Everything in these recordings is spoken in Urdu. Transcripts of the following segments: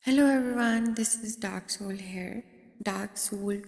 Hello everyone, this is Dark Soul here. Dark Soul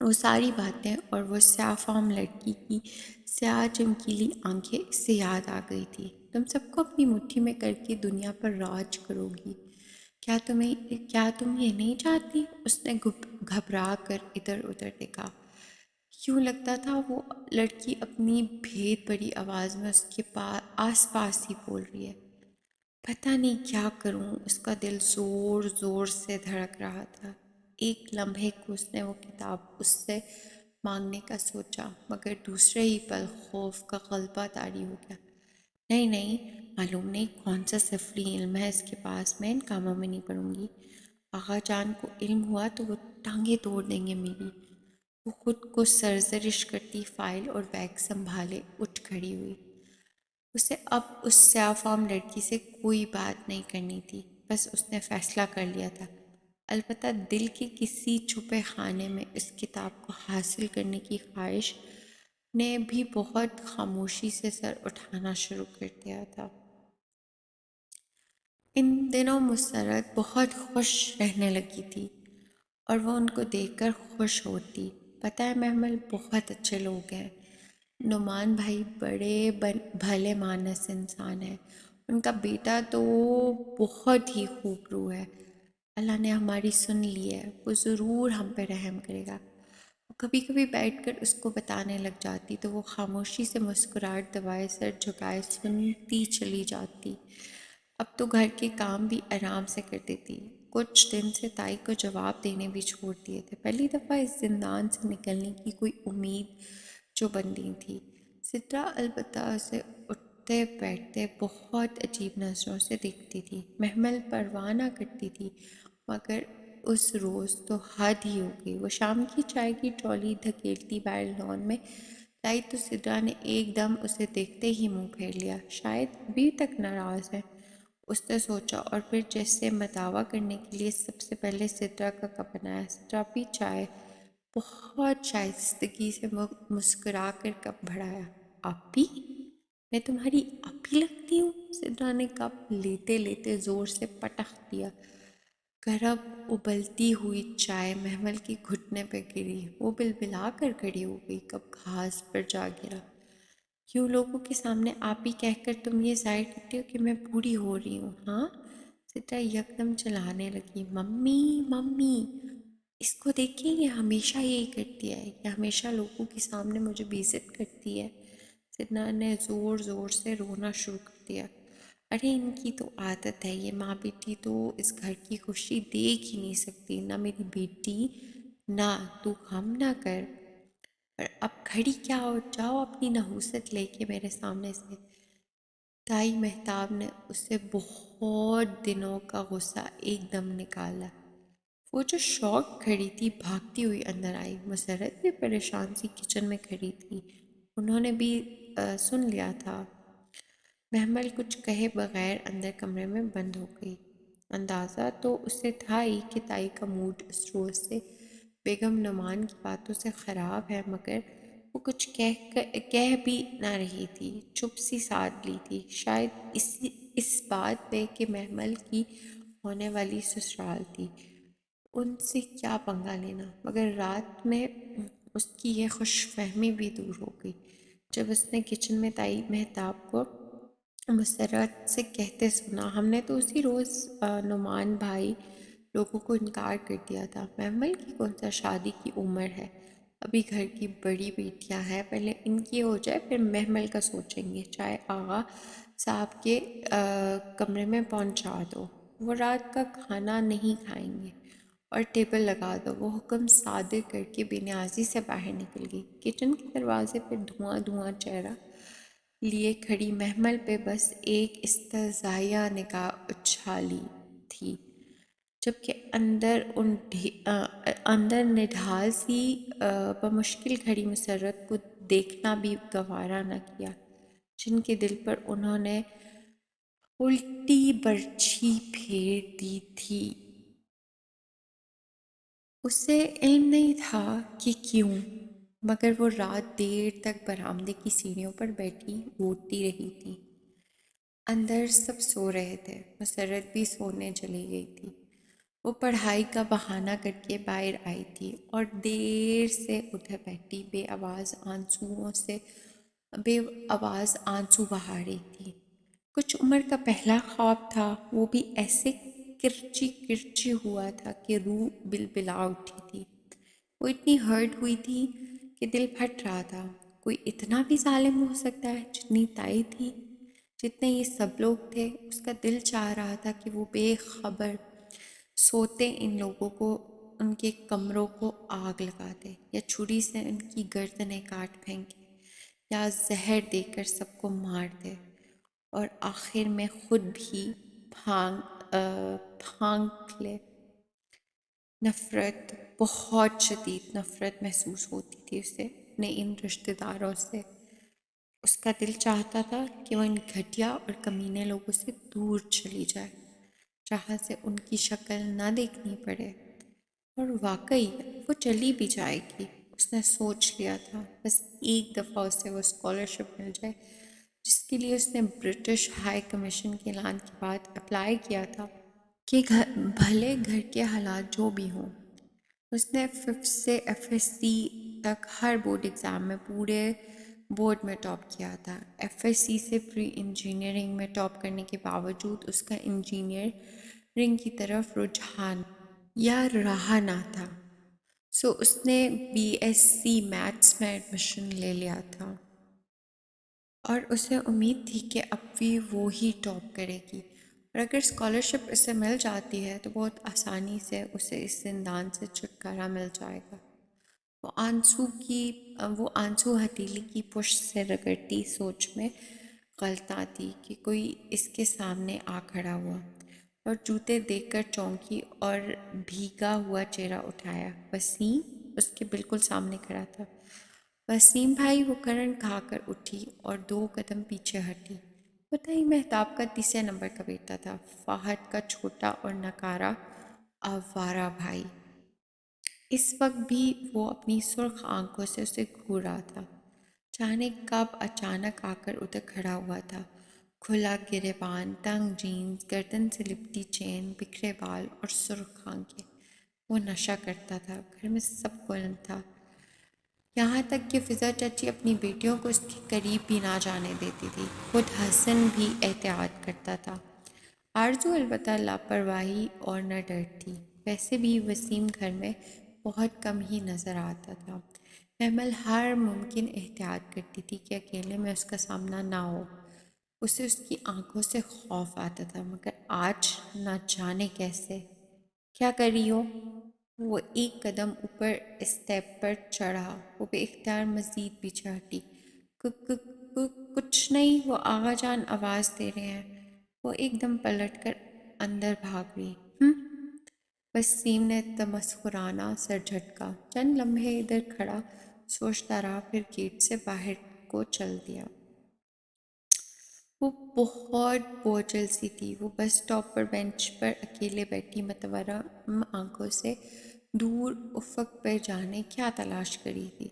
وہ ساری باتیں اور وہ سیاہ فام لڑکی کی سیاہ چمکیلی آنکھیں اس سے یاد آ گئی تھی۔ تم سب کو اپنی مٹھی میں کر کے دنیا پر راج کرو گی، کیا تم یہ نہیں چاہتی؟ اس نے گھبرا کر ادھر ادھر دیکھا۔ یوں لگتا تھا وہ لڑکی اپنی بھید بھری آواز میں اس کے آس پاس ہی بول رہی ہے۔ پتہ نہیں کیا کروں، اس کا دل زور زور سے دھڑک رہا تھا۔ ایک لمحے کو اس نے وہ کتاب اس سے مانگنے کا سوچا، مگر دوسرے ہی پل خوف کا غلبہ طاری ہو گیا۔ نہیں نہیں، معلوم نہیں کون سا سفلی علم ہے اس کے پاس، میں ان کاموں میں نہیں پڑوں گی۔ آغا جان کو علم ہوا تو وہ ٹانگیں توڑ دیں گے میری۔ وہ خود کو سرزرش کرتی فائل اور بیگ سنبھالے اٹھ کھڑی ہوئی۔ اسے اب اس سیاہ فام لڑکی سے کوئی بات نہیں کرنی تھی، بس اس نے فیصلہ کر لیا تھا۔ البتہ دل کے کسی چھپے خانے میں اس کتاب کو حاصل کرنے کی خواہش نے بھی بہت خاموشی سے سر اٹھانا شروع کر دیا تھا۔ ان دنوں مسرت بہت خوش رہنے لگی تھی اور وہ ان کو دیکھ کر خوش ہوتی۔ پتہ ہے محمل بہت اچھے لوگ ہیں، نعمان بھائی بڑے بھلے مانس انسان ہے، ان کا بیٹا تو بہت ہی خوب روح ہے۔ اللہ نے ہماری سن لی ہے، وہ ضرور ہم پہ رحم کرے گا۔ وہ کبھی کبھی بیٹھ کر اس کو بتانے لگ جاتی تو وہ خاموشی سے مسکراہٹ دبائے سر جھکائے سنتی چلی جاتی۔ اب تو گھر کے کام بھی آرام سے کر دیتی۔ کچھ دن سے تائی کو جواب دینے بھی چھوڑ دیے تھے، پہلی دفعہ اس زندان سے نکلنے کی کوئی امید جو بندی تھی۔ سدرا البتہ اسے اٹھتے بیٹھتے بہت عجیب نظروں سے دیکھتی تھی، محمل پرواہ نہ کرتی تھی، مگر اس روز تو حد ہی ہو گئی۔ وہ شام کی چائے کی ٹرالی دھکیلتی باہر لان میں لائی تو سدرا نے ایک دم اسے دیکھتے ہی منہ پھیر لیا۔ شاید ابھی تک ناراض ہے، اس نے سوچا، اور پھر جیسے مداوا کرنے کے لیے سب سے پہلے سدرا کا کپ بنایا۔ سدرا پی چائے، بہت شائستگی سے مسکرا کر کپ بڑھایا۔ آپی، میں تمہاری آپی لگتی ہوں؟ سدرا نے کپ لیتے لیتے زور سے پٹخ دیا۔ گرم ابلتی ہوئی چائے محمل کے گھٹنے پہ گری، وہ بلبلا کر کھڑی ہو گئی، کپ گھاس پر جا گرا۔ کیوں لوگوں کے سامنے آپی کہہ کر تم یہ ظاہر کرتی ہو کہ میں بوڑھی ہو رہی ہوں، ہاں؟ سدرا یکدم چلانے لگی، ممی ممی، اس کو دیکھیں، یہ ہمیشہ یہی کرتی ہے، یہ ہمیشہ لوگوں کے سامنے مجھے بے عزت کرتی ہے۔ سدرا نے زور زور سے رونا شروع کر دیا۔ ارے ان کی تو عادت ہے، یہ ماں بیٹی تو اس گھر کی خوشی دیکھ ہی نہیں سکتی، نہ میری بیٹی، نہ تو غم نہ کر۔ پر اب کھڑی کیا ہو، جاؤ اپنی نحوست لے کے میرے سامنے سے۔ تائی مہتاب نے اسے بہت دنوں کا غصہ ایک دم نکالا۔ وہ جو شوق کھڑی تھی بھاگتی ہوئی اندر آئی۔ مسرت بھی پریشان سی کچن میں کھڑی تھی، انہوں نے بھی سن لیا تھا۔ محمل کچھ کہے بغیر اندر کمرے میں بند ہو گئی۔ اندازہ تو اسے تھا ہی کہ تائی کا موڈ اس روز سے بیگم نعمان کی باتوں سے خراب ہے، مگر وہ کچھ کہہ بھی نہ رہی تھی، چپ سی سادھ لی تھی، شاید اس بات پہ کہ محمل کی ہونے والی سسرال تھی، ان سے کیا پنگا لینا۔ مگر رات میں اس کی یہ خوش فہمی بھی دور ہو گئی جب اس نے کچن میں تائی مہتاب کو مسرت سے کہتے سنا، ہم نے تو اسی روز نعمان بھائی لوگوں کو انکار کر دیا تھا، محمل کی کون سا شادی کی عمر ہے، ابھی گھر کی بڑی بیٹیاں ہیں، پہلے ان کی ہو جائے پھر محمل کا سوچیں گے۔ چائے آغا صاحب کے کمرے میں پہنچا دو، وہ رات کا کھانا نہیں کھائیں گے، اور ٹیبل لگا دو۔ وہ حکم صادر کر کے بے نیازی سے باہر نکل گئی۔ کچن کے دروازے پہ دھواں دھواں چہرہ لیے کھڑی محمل پہ بس ایک استہزائیہ نگاہ اچھالی تھی، جبکہ اندر نڈھال سی بمشکل کھڑی مسرت کو دیکھنا بھی گوارا نہ کیا، جن کے دل پر انہوں نے الٹی برچھی پھیر دی تھی۔ اسے علم نہیں تھا کہ کیوں، مگر وہ رات دیر تک برآمدے کی سیڑھیوں پر بیٹھی روتی رہی تھی۔ اندر سب سو رہے تھے، مسرت بھی سونے چلی گئی تھی۔ وہ پڑھائی کا بہانہ کر کے باہر آئی تھی اور دیر سے ادھر بیٹھی بے آواز آنسو بہا رہی تھی۔ کچھ عمر کا پہلا خواب تھا، وہ بھی ایسے کرچی کرچی ہوا تھا کہ روح بلبلا اٹھی تھی۔ وہ اتنی ہرٹ ہوئی تھی کہ دل پھٹ رہا تھا۔ کوئی اتنا بھی ظالم ہو سکتا ہے؟ جتنی تائی تھی، جتنے یہ سب لوگ تھے، اس کا دل چاہ رہا تھا کہ وہ بے خبر سوتے ان لوگوں کو، ان کے کمروں کو آگ لگا دے، یا چھری سے ان کی گردنیں کاٹ پھینکے، یا زہر دے کر سب کو مار دے، اور آخر میں خود بھی پھانک لے۔ نفرت، بہت شدید نفرت محسوس ہوتی تھی اسے اپنے ان رشتہ داروں سے۔ اس کا دل چاہتا تھا کہ وہ ان گھٹیا اور کمینے لوگوں سے دور چلی جائے، جہاں سے ان کی شکل نہ دیکھنی پڑے۔ اور واقعی وہ چلی بھی جائے گی، اس نے سوچ لیا تھا۔ بس ایک دفعہ اسے وہ اسکالرشپ مل جائے جس کے لیے اس نے برٹش ہائی کمیشن کے اعلان کے بعد اپلائی کیا تھا، کہ بھلے گھر کے حالات جو بھی ہوں۔ اس نے 5 سے FSC تک ہر بورڈ ایگزام میں پورے بورڈ میں ٹاپ کیا تھا۔ FSC سے پری انجینئرنگ میں ٹاپ کرنے کے باوجود اس کا انجینئرنگ کی طرف رجحان یا رہا نہ تھا، سو اس نے BSc میتھس میں ایڈمیشن لے لیا تھا، اور اسے امید تھی کہ اب بھی وہ ہی ٹاپ کرے گی، اور اگر اسکالرشپ اسے مل جاتی ہے تو بہت آسانی سے اسے اس زندان سے چھٹکارا مل جائے گا۔ وہ آنسو ہتھیلی کی پشت سے رگڑتی سوچ میں غلط آتی کہ کوئی اس کے سامنے آ کھڑا ہوا، اور جوتے دیکھ کر چونکی اور بھیگا ہوا چہرہ اٹھایا۔ وسیم اس کے بالکل سامنے کھڑا تھا۔ وسیم بھائی، وہ کرن کھا کر اٹھی اور 2 قدم پیچھے ہٹی۔ بتائی مہتاب کا 3 نمبر کا بیٹا تھا، فہد کا چھوٹا اور نکارا آوارہ بھائی۔ اس وقت بھی وہ اپنی سرخ آنکھوں سے اسے گھور رہا تھا، جانے کب اچانک آ کر ادھر کھڑا ہوا تھا۔ کھلا گریبان، تنگ جینز، گردن سے لپٹی چین، بکھرے بال اور سرخ آنکھیں۔ وہ نشہ کرتا تھا، گھر میں سب کو علم تھا، یہاں تک کہ فضا چچی اپنی بیٹیوں کو اس کے قریب بھی نہ جانے دیتی تھی۔ خود حسن بھی احتیاط کرتا تھا، آرزو البتہ لاپرواہی اور نہ ڈر تھی۔ ویسے بھی وسیم گھر میں بہت کم ہی نظر آتا تھا۔ محمل ہر ممکن احتیاط کرتی تھی کہ اکیلے میں اس کا سامنا نہ ہو۔ اسے اس کی آنکھوں سے خوف آتا تھا، مگر آج نہ جانے کیسے۔ کیا کر رہی ہو؟ وہ ایک قدم اوپر اسٹیپ پر چڑھا، وہ بے اختیار مزید پیچھے ہٹی۔ کچھ نہیں، وہ آغا جان آواز دے رہے ہیں۔ وہ ایک دم پلٹ کر اندر بھاگ گئی۔ وسیم نے تمسخرانہ سر جھٹکا، چند لمحے ادھر کھڑا سوچتا رہا، پھر گیٹ سے باہر کو چل دیا۔ وہ بہت بوجھل سی تھی۔ وہ بس سٹاپ پر بینچ پر اکیلے بیٹھی متورم آنکھوں سے دور افق پر جانے کیا تلاش کری تھی،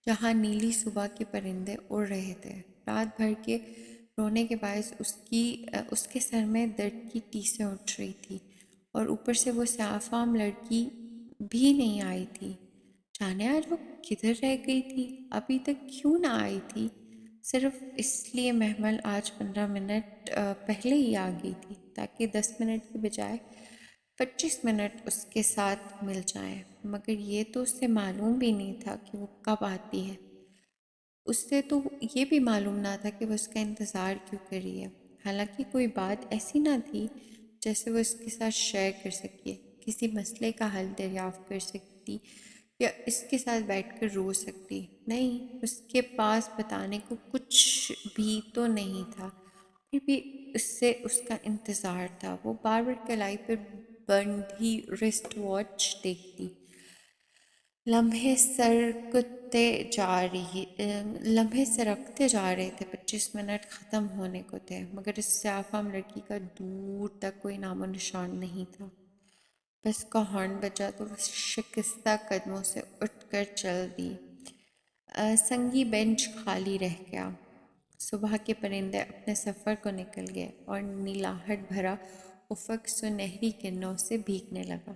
جہاں نیلی صبح کے پرندے اڑ رہے تھے۔ رات بھر کے رونے کے باعث اس کے سر میں درد کی ٹیسیں اٹھ رہی تھی، اور اوپر سے وہ سیاہ فام لڑکی بھی نہیں آئی تھی۔ جانے آج وہ کدھر رہ گئی تھی؟ ابھی تک کیوں نہ آئی تھی؟ صرف اس لیے محمل آج 15 منٹ پہلے ہی آ گئی تھی تاکہ 10 منٹ کی بجائے 25 منٹ اس کے ساتھ مل جائیں، مگر یہ تو اس سے معلوم بھی نہیں تھا کہ وہ کب آتی ہے۔ اس سے تو یہ بھی معلوم نہ تھا کہ وہ اس کا انتظار کیوں کر رہی ہے، حالانکہ کوئی بات ایسی نہ تھی جیسے وہ اس کے ساتھ شیئر کر سکے، کسی مسئلے کا حل دریافت کر سکتی یا اس کے ساتھ بیٹھ کر رو سکتی۔ نہیں، اس کے پاس بتانے کو کچھ بھی تو نہیں تھا، پھر بھی اس سے اس کا انتظار تھا۔ وہ بار بار کلائی پر بندھی رسٹ واچ دیکھتی، لمحے سرکتے جا رہے تھے، 25 منٹ ختم ہونے کو تھے، مگر اس سیاہ لڑکی کا دور تک کوئی نام و نشان نہیں تھا۔ بس کا ہارن بجا تو وہ شکستہ قدموں سے اٹھ کر چل دی۔ سنگی بینچ خالی رہ گیا۔ صبح کے پرندے اپنے سفر کو نکل گئے، اور نیلاہٹ بھرا افق سنہری کرنوں سے بھیگنے لگا۔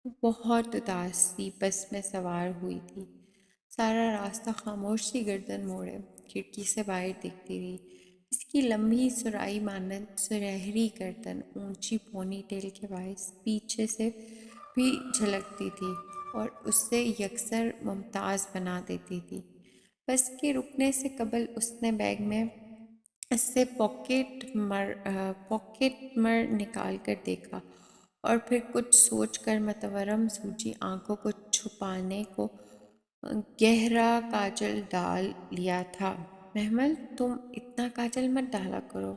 وہ بہت اداس سی بس میں سوار ہوئی تھی۔ سارا راستہ خاموش سی گردن موڑے کھڑکی سے باہر دیکھتی رہی۔ اس کی لمبی سرائی مانند سنہری گردن اونچی پونی ٹیل کے باعث پیچھے سے بھی جھلکتی تھی اور اسے یکسر ممتاز بنا دیتی تھی۔ بس کے رکنے سے قبل اس نے بیگ میں سے پاکٹ مر نکال کر دیکھا اور پھر کچھ سوچ کر متورم سوجی آنکھوں کو چھپانے کو گہرا کاجل ڈال لیا تھا۔ محمل تم اتنا کاجل مت ڈالا کرو،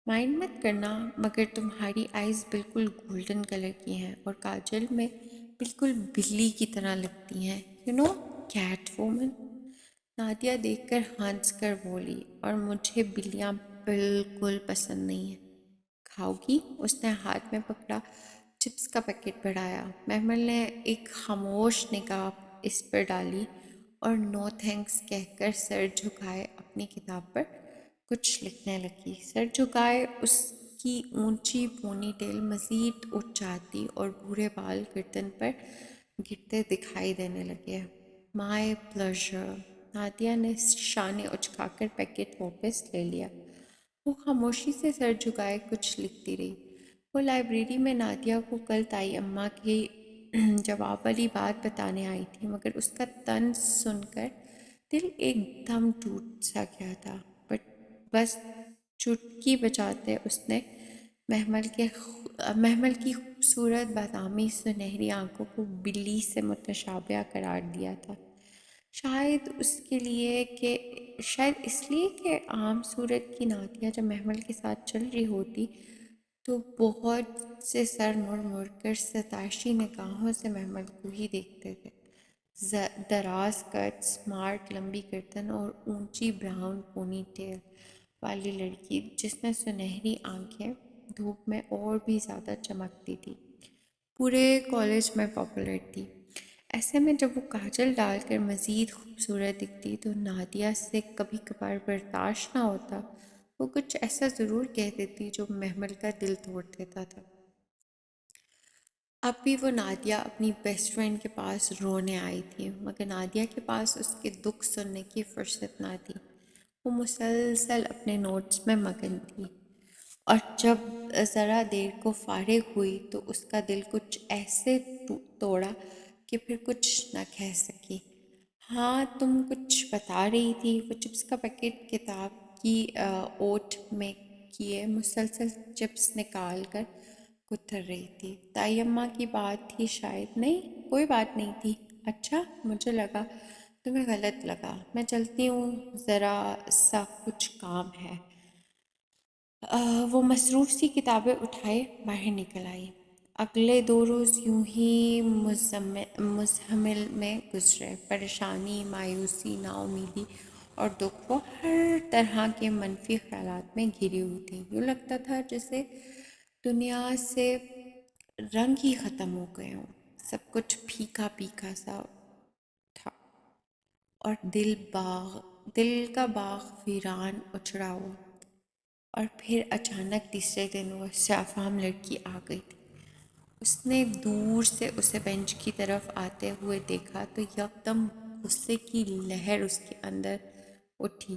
مائنڈ مت کرنا، مگر تمہاری آئیز بالکل گولڈن کلر کی ہیں اور کاجل میں بالکل بلی کی طرح لگتی ہیں، کیٹ وومن۔ نادیہ دیکھ کر ہنس کر بولی، اور مجھے بلیاں بالکل پسند نہیں ہیں۔ کھاؤ گی؟ اس نے ہاتھ میں پکڑا چپس کا پیکٹ بڑھایا۔ محمل نے ایک خاموش نگاہ اس پر ڈالی اور نو تھینکس کہہ کر سر جھکائے اپنی کتاب پر کچھ لکھنے لگی۔ سر جھکائے اس کی اونچی پونی ٹیل مزید اٹھ جاتی اور بھورے بال گردن پر گرتے دکھائی دینے لگے۔ مائی پلیزر۔ نادیہ نے شانے اچکا کر پیکٹ واپس لے لیا۔ وہ خاموشی سے سر جھکائے کچھ لکھتی رہی۔ وہ لائبریری میں نادیہ کو کل تائی اماں کی جواب والی بات بتانے آئی تھی، مگر اس کا طنز سن کر دل ایک دم ٹوٹ سا گیا تھا۔ بس چٹکی بجاتے اس نے محمل کی خوبصورت بادامی سنہری آنکھوں کو بلی سے متشابہ قرار دیا تھا۔ شاید اس لیے کہ عام صورت کی نادیہ جب محمل کے ساتھ چل رہی ہوتی تو بہت سے سر مڑ مڑ کر ستائشی نگاہوں سے محمل کو ہی دیکھتے تھے۔ دراز قد، سمارٹ لمبی گردن اور اونچی براؤن پونی ٹیل والی لڑکی جس میں سنہری آنکھیں دھوپ میں اور بھی زیادہ چمکتی تھی، پورے کالج میں پاپولر تھی۔ ایسے میں جب وہ کاجل ڈال کر مزید خوبصورت دکھتی تو نادیہ سے کبھی کبھار برداشت نہ ہوتا۔ وہ کچھ ایسا ضرور کہہ دیتی جو محمل کا دل توڑ دیتا تھا۔ اب بھی وہ نادیہ اپنی بیسٹ فرینڈ کے پاس رونے آئی تھی، مگر نادیہ کے پاس اس کے دکھ سننے کی فرصت نہ تھی۔ وہ مسلسل اپنے نوٹس میں مگن تھی اور جب ذرا دیر کو فارغ ہوئی تو اس کا دل کچھ ایسے توڑا کہ پھر کچھ نہ کہہ سکی۔ ہاں تم کچھ بتا رہی تھی۔ وہ چپس کا پیکٹ کتاب کی اوٹ میں کیے مسلسل چپس نکال کر کتر رہی تھی۔ تائی اماں کی بات تھی شاید۔ نہیں، کوئی بات نہیں تھی۔ اچھا، مجھے لگا تمہیں غلط لگا۔ میں چلتی ہوں، ذرا سا کچھ کام ہے۔ وہ مصروف سی کتابیں اٹھائے باہر نکل آئی۔ اگلے 2 روز یوں ہی مزمل میں گزرے۔ پریشانی، مایوسی، نا امیدی اور دکھ، وہ ہر طرح کے منفی خیالات میں گھری ہوئی تھی۔ یوں لگتا تھا جیسے دنیا سے رنگ ہی ختم ہو گئے ہوں، سب کچھ پھیکا پھیکا سا تھا اور دل کا باغ ویران اجڑا ہوا۔ اور پھر اچانک تیسرے دن وہ سیاہ لڑکی آ گئی تھی۔ اس نے دور سے اسے بینچ کی طرف آتے ہوئے دیکھا تو یکدم غصے کی لہر اس کے اندر اٹھی۔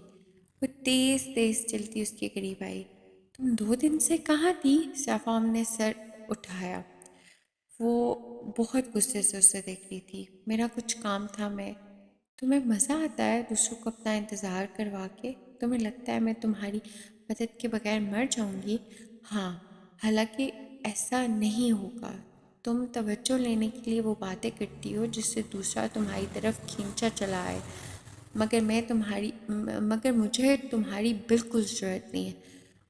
وہ تیز تیز چلتی اس کے قریب آئی۔ تم 2 دن سے کہاں تھی؟ سیاہ نے سر اٹھایا۔ وہ بہت غصے سے اسے دیکھ رہی تھی۔ میرا کچھ کام تھا۔ تمہیں مزہ آتا ہے دوسروں کو اپنا انتظار کروا کے؟ تمہیں لگتا ہے میں تمہاری مدد کے بغیر مر جاؤں گی؟ ہاں، حالانکہ ایسا نہیں ہوگا۔ تم توجہ لینے کے لیے وہ باتیں کرتی ہو جس سے دوسرا تمہاری طرف کھینچا چلا آئے، مگر مجھے تمہاری بالکل ضرورت نہیں ہے،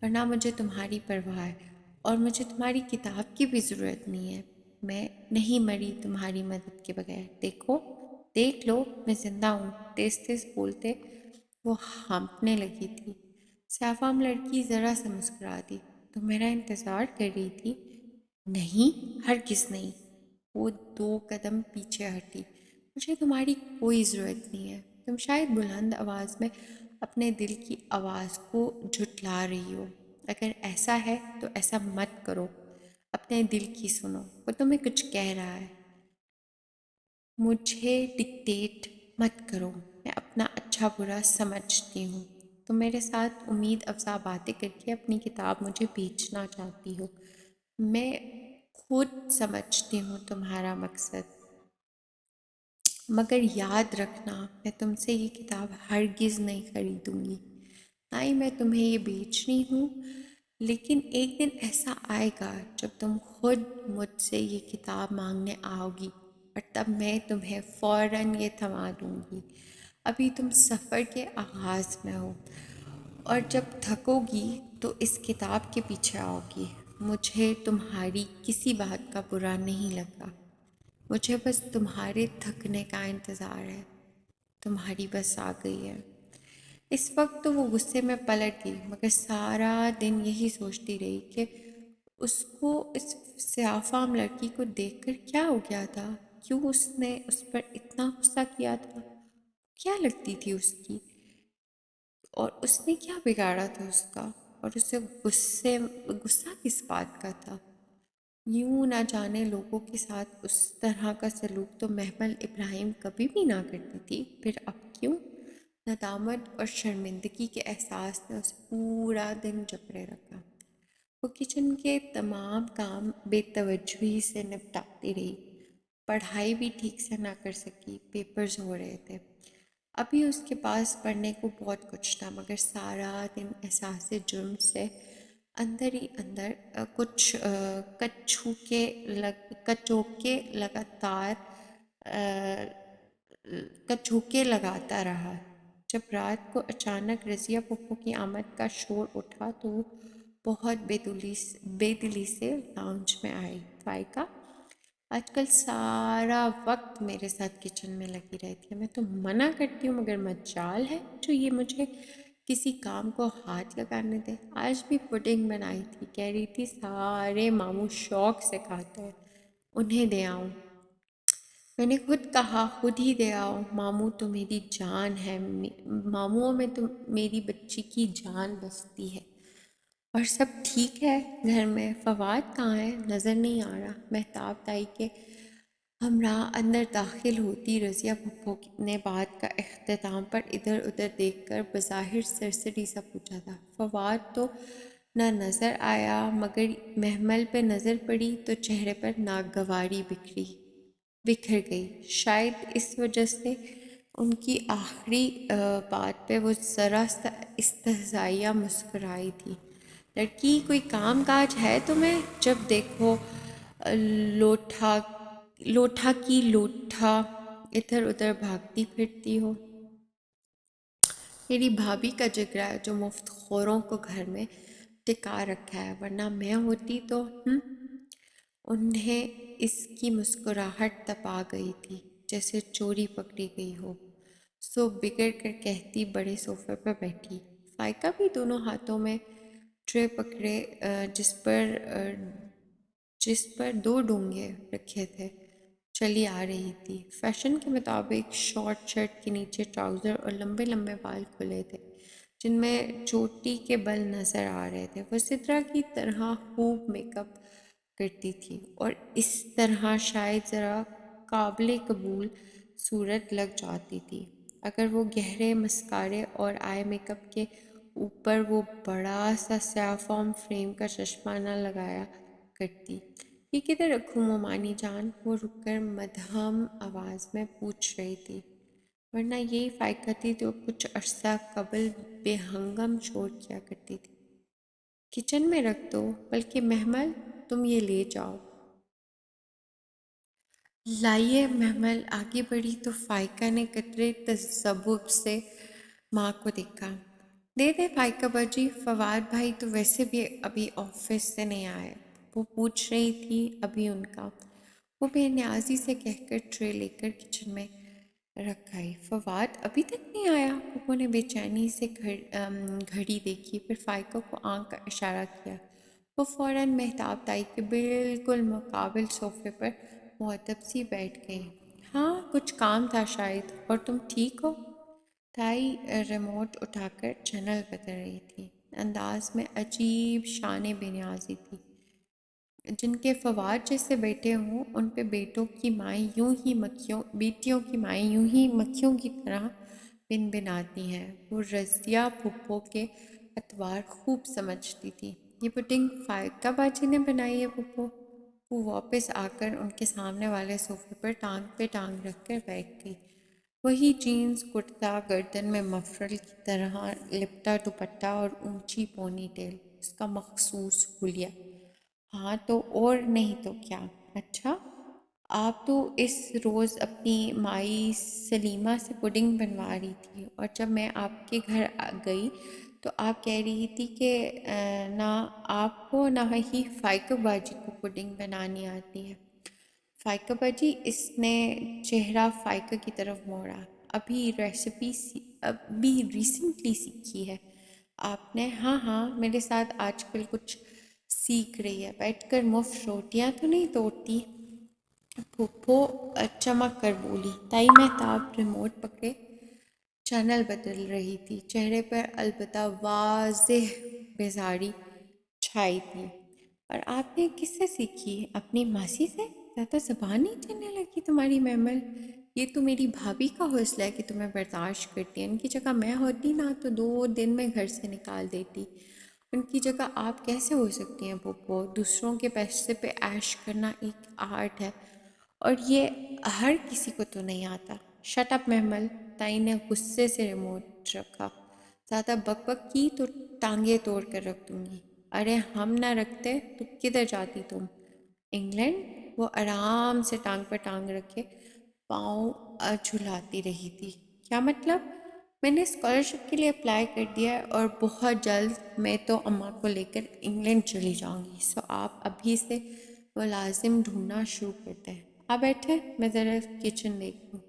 اور نہ مجھے تمہاری پرواہ ہے، اور مجھے تمہاری کتاب کی بھی ضرورت نہیں ہے۔ میں نہیں مری تمہاری مدد کے بغیر۔ دیکھ لو، میں زندہ ہوں۔ تیز تیز بولتے وہ ہانپنے لگی تھی۔ سیاہ لڑکی ذرا سا مسکرا دی۔ تم میرا انتظار کر رہی تھی؟ نہیں، ہرگز نہیں۔ وہ 2 قدم پیچھے ہٹی۔ مجھے تمہاری کوئی ضرورت نہیں ہے۔ تم شاید بلند آواز میں اپنے دل کی آواز کو جھٹلا رہی ہو۔ اگر ایسا ہے تو ایسا مت کرو۔ اپنے دل کی سنو، وہ تمہیں کچھ کہہ رہا ہے۔ مجھے ڈکٹیٹ مت کرو، میں اپنا اچھا برا سمجھتی ہوں۔ تم میرے ساتھ امید افزا باتیں کر کے اپنی کتاب مجھے بیچنا چاہتی ہو۔ میں خود سمجھتی ہوں تمہارا مقصد، مگر یاد رکھنا میں تم سے یہ کتاب ہرگز نہیں خریدوں گی، نہ ہی میں تمہیں یہ بیچ رہی ہوں۔ لیکن ایک دن ایسا آئے گا جب تم خود مجھ سے یہ کتاب مانگنے آؤ گی، اور تب میں تمہیں فوراً یہ تھما دوں گی۔ ابھی تم سفر کے آغاز میں ہو، اور جب تھکو گی تو اس کتاب کے پیچھے آؤ گی۔ مجھے تمہاری کسی بات کا برا نہیں لگا، مجھے بس تمہارے تھکنے کا انتظار ہے۔ تمہاری بس آ گئی ہے۔ اس وقت تو وہ غصے میں پلٹ گئی، مگر سارا دن یہی سوچتی رہی کہ اس کو اس سیاہ فام لڑکی کو دیکھ کر کیا ہو گیا تھا، کیوں اس نے اس پر اتنا غصہ کیا تھا، کیا لگتی تھی اس کی، اور اس نے کیا بگاڑا تھا اس کا، اور اسے غصہ کس بات کا تھا۔ یوں نہ جانے لوگوں کے ساتھ اس طرح کا سلوک تو محمل ابراہیم کبھی بھی نہ کرتی تھی، پھر اب کیوں؟ ندامت اور شرمندگی کے احساس نے اسے پورا دن جکڑے رکھا۔ وہ کچن کے تمام کام بے توجہی سے نپٹاتی رہی، پڑھائی بھی ٹھیک سے نہ کر سکی، پیپرز ہو رہے تھے۔ ابھی اس کے پاس پڑھنے کو بہت کچھ تھا، مگر سارا دن احساس جرم سے اندر ہی اندر کچھ کچوکے لگاتا رہا۔ جب رات کو اچانک رضیہ پھپھو کی آمد کا شور اٹھا تو وہ بہت بے دلی سے لاؤنج میں آئی۔ فائقہ آج کل سارا وقت میرے ساتھ کچن میں لگی رہتی ہے، میں تو منع کرتی ہوں مگر مجال ہے جو یہ مجھے کسی کام کو ہاتھ لگانے دے۔ آج بھی پڈنگ بنائی تھی، کہہ رہی تھی سارے ماموں شوق سے کھاتے ہیں، انہیں دے آؤں۔ میں نے خود کہا خود ہی دے آؤ، ماموں تو میری جان ہے، ماموں میں تو میری بچی کی جان بستی ہے۔ اور سب ٹھیک ہے گھر میں؟ فواد کہاں ہے؟ نظر نہیں آ رہا۔ مہتاب تائی کے ہمراہ اندر داخل ہوتی رضیہ پھپھو نے بات کا اختتام پر ادھر ادھر دیکھ کر بظاہر سرسری سا پوچھا تھا۔ فواد تو نہ نظر آیا، مگر محمل پہ نظر پڑی تو چہرے پر ناگواری بکھر گئی۔ شاید اس وجہ سے ان کی آخری بات پہ وہ ذرا سا استہزائیہ مسکرائی تھی۔ لڑکی کوئی کام کاج ہے تمہیں؟ جب دیکھو لوٹھا کی لوٹھا ادھر ادھر بھاگتی پھرتی ہو۔ میری بھابھی کا جگرا ہے جو مفت خوروں کو گھر میں ٹکا رکھا ہے، ورنہ میں ہوتی تو انہیں اس کی مسکراہٹ تپا گئی تھی جیسے چوری پکڑی گئی ہو۔ سو بگڑ کر کہتی بڑے صوفے پر بیٹھی۔ فائقہ بھی دونوں ہاتھوں میں ٹرے پکڑے جس پر 2 ڈونگے رکھے تھے چلی آ رہی تھی۔ فیشن کے مطابق شارٹ شرٹ کے نیچے ٹراؤزر اور لمبے لمبے بال کھلے تھے جن میں چوٹی کے بل نظر آ رہے تھے۔ وہ سدرا کی طرح خوب میک اپ کرتی تھی اور اس طرح شاید ذرا قابل قبول صورت لگ جاتی تھی اگر وہ گہرے مسکارے اور آئی میک اپ کے اوپر وہ بڑا سا سیاہ فام فریم کا چشمہ نہ لگایا کرتی۔ یہ کدھر رکھوں مومانی جان؟ وہ رک کر مدھم آواز میں پوچھ رہی تھی، ورنہ یہی فائقہ تھی جو کچھ عرصہ قبل بے ہنگم شور کیا کرتی تھی۔ کچن میں رکھ دو، بلکہ محمل تم یہ لے جاؤ۔ لائیے۔ محمل آگے بڑھی تو فائقہ نے قطرے تذبذب سے ماں کو دیکھا۔ دے دے فائقہ باجی، فواد بھائی تو ویسے بھی ابھی آفس سے نہیں آئے، وہ پوچھ رہی تھی ابھی ان کا۔ وہ بے نیازی سے کہہ کر ٹرے لے کر کچن میں رکھ آئی۔ فواد ابھی تک نہیں آیا؟ پھپھو نے بے چینی سے گھڑی دیکھی، پھر فائقہ کو آنکھ کا اشارہ کیا۔ وہ فوراً مہتاب تائی کے بالکل مقابل صوفے پر معتب سی بیٹھ گئی۔ ہاں کچھ کام تھا شاید۔ اور تم ٹھیک ہو؟ تائی ریموٹ اٹھا کر چینل بدل رہی تھی، انداز میں عجیب شان بے نیازی تھی۔ جن کے فواد جیسے بیٹے ہوں ان پہ بیٹیوں کی مائیں یوں ہی مکھیوں کی طرح بن بناتی ہیں۔ وہ رضیہ پھپھو کے اتوار خوب سمجھتی تھی۔ یہ پڈنگ فائقہ باجی نے بنائی ہے پھپھو؟ وہ واپس آ کر ان کے سامنے والے صوفے پر ٹانگ پہ ٹانگ رکھ کر بیٹھ گئی۔ وہی جینز کرتا، گردن میں مفرل کی طرح لپٹا دوپٹہ اور اونچی پونی ٹیل، اس کا مخصوص حلیہ۔ ہاں تو اور نہیں تو کیا۔ اچھا، آپ تو اس روز اپنی مائی سلیمہ سے پڈنگ بنوا رہی تھی، اور جب میں آپ کے گھر گئی تو آپ کہہ رہی تھی کہ نہ آپ کو نہ ہی فائقہ باجی کو پڈنگ بنانی آتی ہے۔ فائقہ باجی، اس نے چہرہ فائقہ کی طرف موڑا، ابھی ریسنٹلی سیکھی ہے آپ نے؟ ہاں ہاں، میرے ساتھ آج کل کچھ سیکھ رہی ہے، بیٹھ کر مفت روٹیاں تو نہیں توڑتی؟ پھپھو چمک کر بولی۔ تائی مہتاب ریموٹ پکڑے چینل بدل رہی تھی، چہرے پر البتہ واضح بیزاری چھائی تھی۔ اور آپ نے کس سے سیکھی؟ اپنی ماسی سے؟ زیادہ زبان نہیں چلنے لگی تمہاری محمل؟ یہ تو میری بھابھی کا حوصلہ ہے کہ تمہیں برداشت کرتی ہے، ان کی جگہ میں ہوتی نا تو 2 دن میں گھر سے نکال دیتی۔ ان کی جگہ آپ کیسے ہو سکتی ہیں پھپھو؟ دوسروں کے پیسے پہ عیش کرنا ایک آرٹ ہے، اور یہ ہر کسی کو تو نہیں آتا۔ شٹ اپ محمل، تائی نے غصے سے ریموٹ رکھا۔ زیادہ بک بک کی تو ٹانگیں توڑ کر رکھ دوں گی۔ ارے ہم نہ رکھتے تو کدھر جاتی تم؟ انگلینڈ؟ وہ آرام سے ٹانگ پر ٹانگ رکھے پاؤں جھلاتی رہی تھی۔ کیا مطلب؟ میں نے اسکالرشپ کے لیے اپلائی کر دیا ہے، اور بہت جلد میں تو اماں کو لے کر انگلینڈ چلی جاؤں گی، سو آپ ابھی سے ملازم ڈھونڈنا شروع کرتے ہیں۔ آپ بیٹھے، میں ذرا کچن دیکھ لوں۔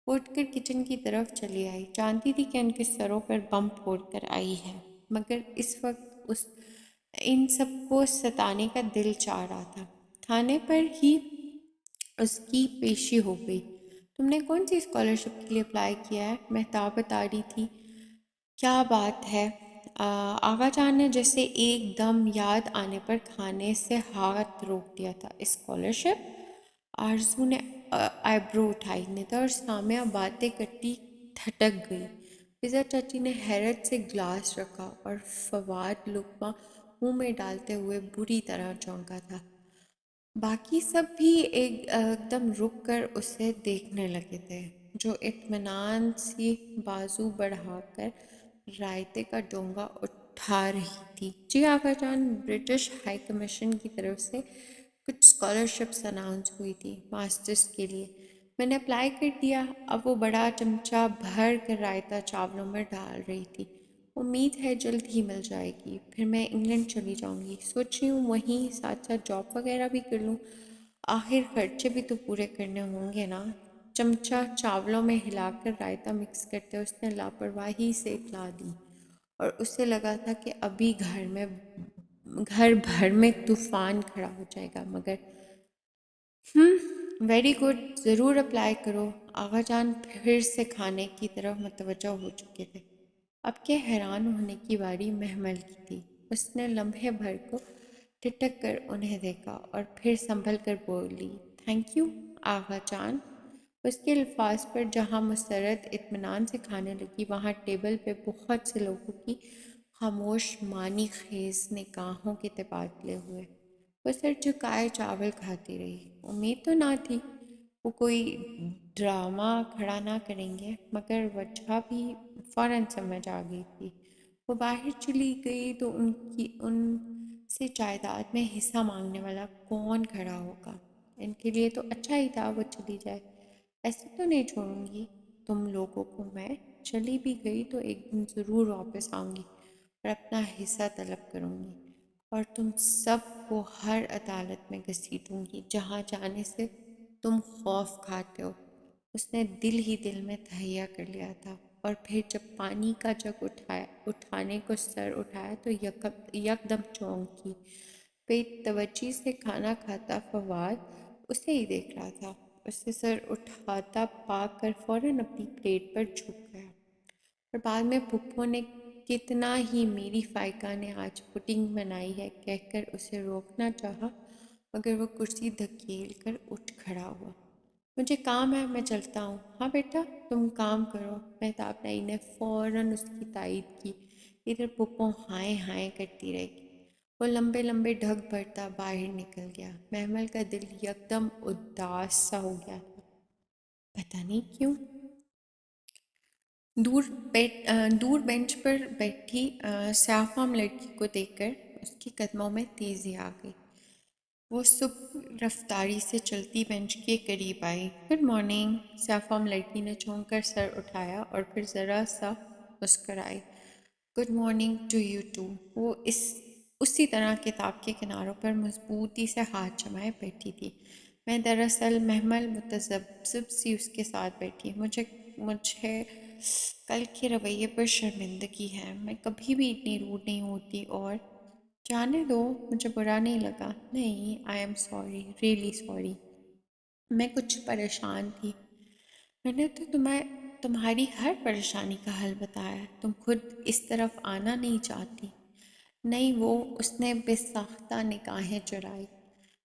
وہ اٹھ کر کچن کی طرف چلی آئی، جانتی تھی کہ ان کے سروں پر بم پھوڑ کر آئی ہے، مگر اس وقت ان سب کو ستانے کا دل چاہ رہا تھا۔ کھانے پر ہی اس کی پیشی ہو گئی۔ تم نے کون سی اسکالرشپ کے لیے اپلائی کیا ہے؟ مہتاب بتا رہی تھی۔ کیا بات ہے! آغا جان نے جیسے ایک دم یاد آنے پر کھانے سے ہاتھ روک دیا تھا۔ اسکالرشپ؟ آرزو نے آئی برو اٹھائی۔ ندا اور سامیہ باتیں کرتی تھٹک گئی۔ فضا چاچی نے حیرت سے گلاس رکھا، اور فواد لقمہ منہ میں ڈالتے ہوئے بری طرح چونکا تھا۔ باقی سب بھی ایک دم رک کر اسے دیکھنے لگے تھے، جو اطمینان سی بازو بڑھا کر رائتے کا ڈونگا اٹھا رہی تھی۔ جی آقا جان، برٹش ہائی کمیشن کی طرف سے کچھ اسکالرشپس اناؤنس ہوئی تھی ماسٹرز کے لیے، میں نے اپلائی کر دیا۔ اب وہ بڑا چمچہ بھر کر رائتا چاولوں میں ڈال رہی تھی۔ امید ہے جلد ہی مل جائے گی، پھر میں انگلینڈ چلی جاؤں گی۔ سوچ رہی ہوں وہیں ساتھ ساتھ جاب وغیرہ بھی کر لوں، آخر خرچے بھی تو پورے کرنے ہوں گے نا۔ چمچہ چاولوں میں ہلا کر رائتا مکس کرتے اس نے لاپرواہی سے اکھلا دی، اور اسے لگا تھا کہ ابھی گھر بھر میں طوفان کھڑا ہو جائے گا، مگر ویری گڈ، ضرور اپلائی کرو۔ آغا جان پھر سے کھانے کی طرف متوجہ ہو چکے تھے۔ اب کے حیران ہونے کی باری محمل کی تھی۔ اس نے لمحے بھر کو ٹھٹک کر انہیں دیکھا، اور پھر سنبھل کر بولی، تھینک یو آغا جان۔ اس کے الفاظ پر جہاں مسرت اطمینان سے کھانے لگی، وہاں ٹیبل پہ بہت سے لوگوں کی خاموش معنی خیز نگاہوں کے تبادلے ہوئے۔ وہ سر جھکائے چاول کھاتی رہی۔ امید تو نہ تھی وہ کوئی ڈرامہ کھڑا نہ کریں گے، مگر وجہ بھی فوراً سمجھ آ گئی تھی۔ وہ باہر چلی گئی تو ان سے جائیداد میں حصہ مانگنے والا کون کھڑا ہوگا؟ ان کے لیے تو اچھا ہی تھا وہ چلی جائے۔ ایسے تو نہیں چھوڑوں گی تم لوگوں کو میں، چلی بھی گئی تو ایک دن ضرور واپس آؤں گی اور اپنا حصہ طلب کروں گی، اور تم سب کو ہر عدالت میں گھسیٹوں گی جہاں جانے سے تم خوف کھاتے ہو۔ اس نے دل ہی دل میں تہیہ کر لیا تھا، اور پھر جب پانی کا جگ اٹھانے کو سر اٹھایا تو یک دم چونکی۔ بے توجہی سے کھانا کھاتا فواد اسے ہی دیکھ رہا تھا۔ اسے سر اٹھاتا پا کر فوراً اپنی پلیٹ پر جھک گیا، اور بعد میں پھپھو نے کتنا ہی میری فائقہ نے آج پڈنگ بنائی ہے کہہ کر اسے روکنا چاہا، مگر وہ کرسی دھکیل کر اٹھ کھڑا ہوا۔ مجھے کام ہے، میں چلتا ہوں۔ ہاں بیٹا، تم کام کرو۔ مہتاب نائی نے فوراً اس کی تائید کی۔ ادھر پپو ہائیں ہائیں کرتی رہ گئی۔ وہ لمبے لمبے ڈھک بھرتا باہر نکل گیا۔ محمل کا دل یکدم اداس سا ہو گیا تھا، پتہ نہیں کیوں۔ دور بینچ پر بیٹھی سیاہ فام لڑکی کو دیکھ کر اس کے قدموں میں تیزی آ گئی۔ وہ سب رفتاری سے چلتی بینچ کے قریب آئی۔ Good morning. سیاہ فام لڑکی نے چونک کر سر اٹھایا اور پھر ذرا سا مسکرائی۔ Good morning to you too. وہ اسی طرح کتاب کے کناروں پر مضبوطی سے ہاتھ جمائے بیٹھی تھی۔ میں دراصل محمل متذبذب سی اس کے ساتھ بیٹھی۔ مجھے کل کے رویے پر شرمندگی ہے۔ میں کبھی بھی اتنی روڈ نہیں ہوتی اور جانے دو، مجھے برا نہیں لگا۔ نہیں، I am sorry, really sorry. میں کچھ پریشان تھی۔ میں نے تو تمہیں تمہاری ہر پریشانی کا حل بتایا، تم خود اس طرف آنا نہیں چاہتی۔ نہیں، اس نے بے ساختہ نگاہیں چرائی۔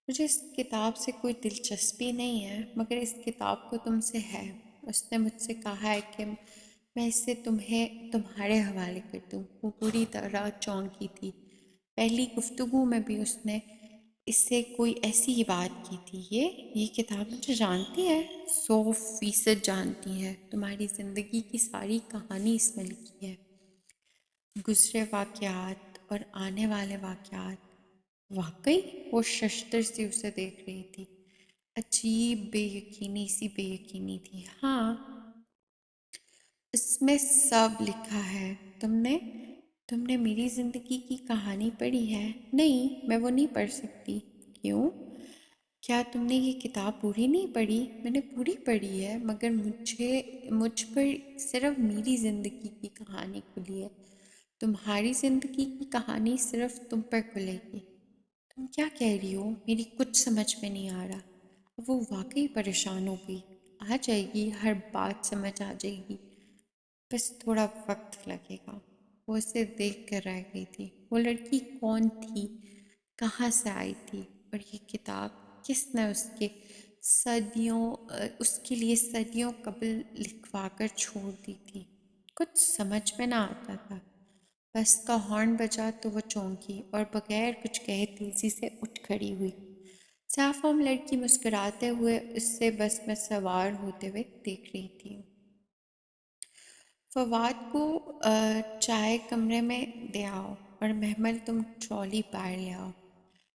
مجھے اس کتاب سے کوئی دلچسپی نہیں ہے، مگر اس کتاب کو تم سے ہے۔ اس نے مجھ سے کہا ہے کہ میں اسے تمہارے حوالے کر دوں۔ وہ پوری طرح چونکی تھی۔ پہلی گفتگو میں بھی اس نے اس سے کوئی ایسی ہی بات کی تھی۔ یہ کتاب مجھے جانتی ہے، 100% جانتی ہے۔ تمہاری زندگی کی ساری کہانی اس میں لکھی ہے، گزرے واقعات اور آنے والے واقعات۔ واقعی؟ وہ ششدر سے اسے دیکھ رہی تھی۔ عجیب بے یقینی تھی۔ ہاں، اس میں سب لکھا ہے۔ تم نے میری زندگی کی کہانی پڑھی ہے؟ نہیں، میں وہ نہیں پڑھ سکتی۔ کیوں؟ کیا تم نے یہ کتاب پوری نہیں پڑھی؟ میں نے پوری پڑھی ہے، مگر مجھ پر صرف میری زندگی کی کہانی کھلی ہے۔ تمہاری زندگی کی کہانی صرف تم پر کھلے گی۔ تم کیا کہہ رہی ہو؟ میری کچھ سمجھ میں نہیں آ رہا۔ وہ واقعی پریشان ہو گئی۔ آ جائے گی، ہر بات سمجھ آ جائے گی، بس تھوڑا وقت لگے گا۔ وہ اسے دیکھ کر رہ گئی تھی۔ وہ لڑکی کون تھی؟ کہاں سے آئی تھی؟ اور یہ کتاب کس نے اس کے لیے صدیوں قبل لکھوا کر چھوڑ دی تھی؟ کچھ سمجھ میں نہ آتا تھا۔ بس کا ہارن بجا تو وہ چونکی اور بغیر کچھ کہے تیزی سے اٹھ کھڑی ہوئی۔ سیاہ فام لڑکی مسکراتے ہوئے اس سے بس میں سوار ہوتے ہوئے دیکھ رہی تھی۔ فواد کو چائے کمرے میں دے آؤ، اور محمل تم ٹرالی باہر لے آؤ۔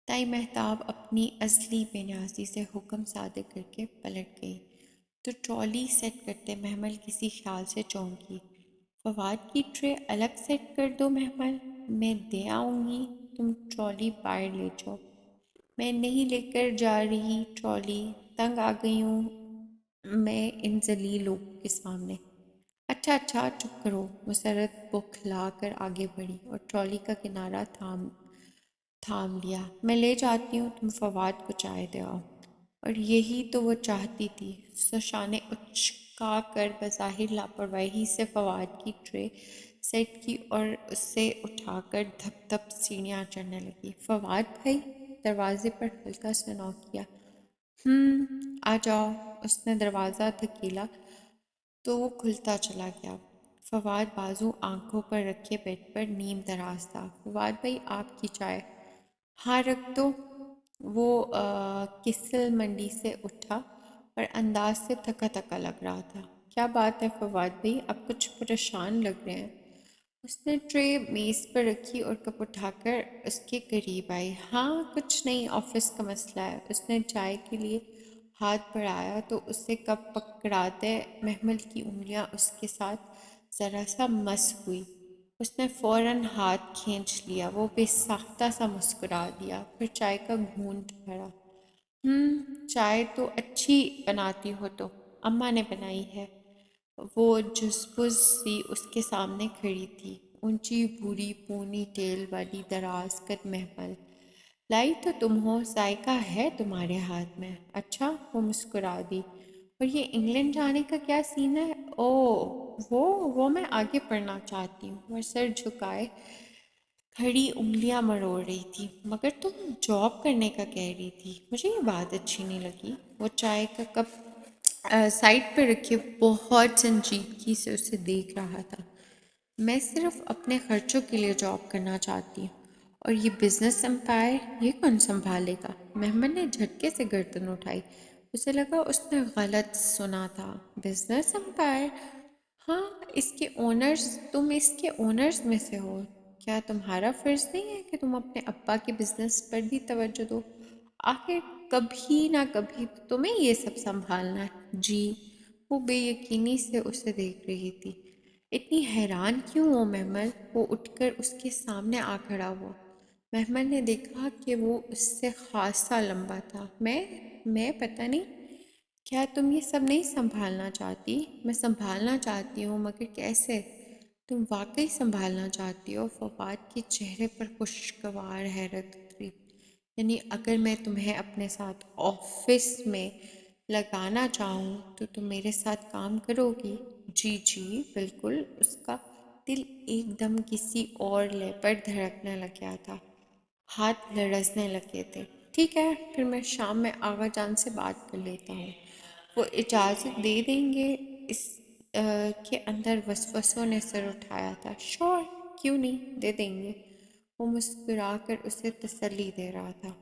تائی مہتاب اپنی ازلی بے نیازی سے حکم صادر کر کے پلٹ گئی تو ٹرالی سیٹ کرتے محمل کسی خیال سے چونکی۔ فواد کی ٹرے الگ سیٹ کر دو محمل، میں دے آؤں گی، تم ٹرالی باہر لے جاؤ۔ میں نہیں لے کر جا رہی ٹرالی، تنگ آ گئی ہوں میں ان ذلیل لوگوں کے سامنے۔ اچھا چپ کرو۔ مسرت بوکھلا کر آگے بڑھی اور ٹرالی کا کنارہ تھام لیا۔ میں لے جاتی ہوں، تم فواد کو چائے دے آؤ۔ اور یہی تو وہ چاہتی تھی۔ سشا نے اچکا کر بظاہر لاپرواہی سے فواد کی ٹرے سیٹ کی اور اسے اٹھا کر دھپ دھپ سیڑھیاں چڑھنے لگی۔ فواد بھائی، دروازے پر ہلکا سا نوک کیا۔ آ جاؤ۔ اس نے دروازہ دھکیلا تو وہ کھلتا چلا گیا۔ فواد بازو آنکھوں پر رکھے بیڈ پر نیم دراز تھا۔ فواد بھائی، آپ کی چائے۔ ہاں رکھ دو۔ وہ کسل منڈی سے اٹھا اور انداز سے تھکا تھکا لگ رہا تھا۔ کیا بات ہے فواد بھائی، آپ کچھ پریشان لگ رہے ہیں۔ اس نے ٹرے میز پر رکھی اور کپ اٹھا کر اس کے قریب آئی۔ ہاں کچھ نہیں، آفس کا مسئلہ ہے۔ اس نے چائے کے لیے ہاتھ بڑھایا تو اسے کپ پکڑاتے محمل کی انگلیاں اس کے ساتھ ذرا سا مس ہوئی۔ اس نے فوراً ہاتھ کھینچ لیا۔ وہ بے ساختہ سا مسکرا دیا، پھر چائے کا گھونٹ بھرا۔ چائے تو اچھی بناتی ہو تو اماں نے بنائی ہے۔ وہ جزبز سی اس کے سامنے کھڑی تھی، اونچی بھوری پونی ٹیل والی دراز قد محمل۔ لائی تو تم ہو، ذائقہ ہے تمہارے ہاتھ میں۔ اچھا، وہ مسکرا دی۔ اور یہ انگلینڈ جانے کا کیا سین ہے؟ وہ میں آگے پڑھنا چاہتی ہوں۔ وہ سر جھکائے کھڑی انگلیاں مروڑ رہی تھی۔ مگر تم جاب کرنے کا کہہ رہی تھی، مجھے یہ بات اچھی نہیں لگی۔ وہ چائے کا کپ سائڈ پہ رکھے بہت سنجیدگی سے اسے دیکھ رہا تھا۔ میں صرف اپنے خرچوں کے لیے جاب کرنا چاہتی ہوں، اور یہ بزنس امپائر یہ کون سنبھالے گا؟ محمد نے جھٹکے سے گردن اٹھائی۔ اسے لگا اس نے غلط سنا تھا۔ Business empire? ہاں، اس کے اونرز، تم اس کے اونرز میں سے ہو۔ کیا تمہارا فرض نہیں ہے کہ تم اپنے ابا کے بزنس پر بھی توجہ دو؟ آخر کبھی نہ کبھی تو تمہیں یہ سب سنبھالنا ہے۔ جی، وہ بے یقینی سے اسے دیکھ رہی تھی۔ اتنی حیران کیوں ہو محمد؟ وہ اٹھ کر اس کے سامنے آ کھڑا ہوا۔ محمد نے دیکھا کہ وہ اس سے خاصا لمبا تھا۔ میں پتہ نہیں، کیا تم یہ سب نہیں سنبھالنا چاہتی؟ میں سنبھالنا چاہتی ہوں، مگر کیسے؟ تم واقعی سنبھالنا چاہتی ہو؟ فواد کے چہرے پر خوشگوار حیرت اتری۔ یعنی اگر میں تمہیں اپنے ساتھ آفس میں لگانا چاہوں تو تم میرے ساتھ کام کرو گی؟ جی جی بالکل۔ اس کا دل ایک دم کسی اور لے پر دھڑکنے لگ گیا تھا، ہاتھ لرزنے لگے تھے۔ ٹھیک ہے، پھر میں شام میں آغا جان سے بات کر لیتا ہوں، وہ اجازت دے دیں گے؟ اس کے اندر وسوسوں نے سر اٹھایا تھا۔ شور، کیوں نہیں، دے دیں گے۔ وہ مسکرا کر اسے تسلی دے رہا تھا،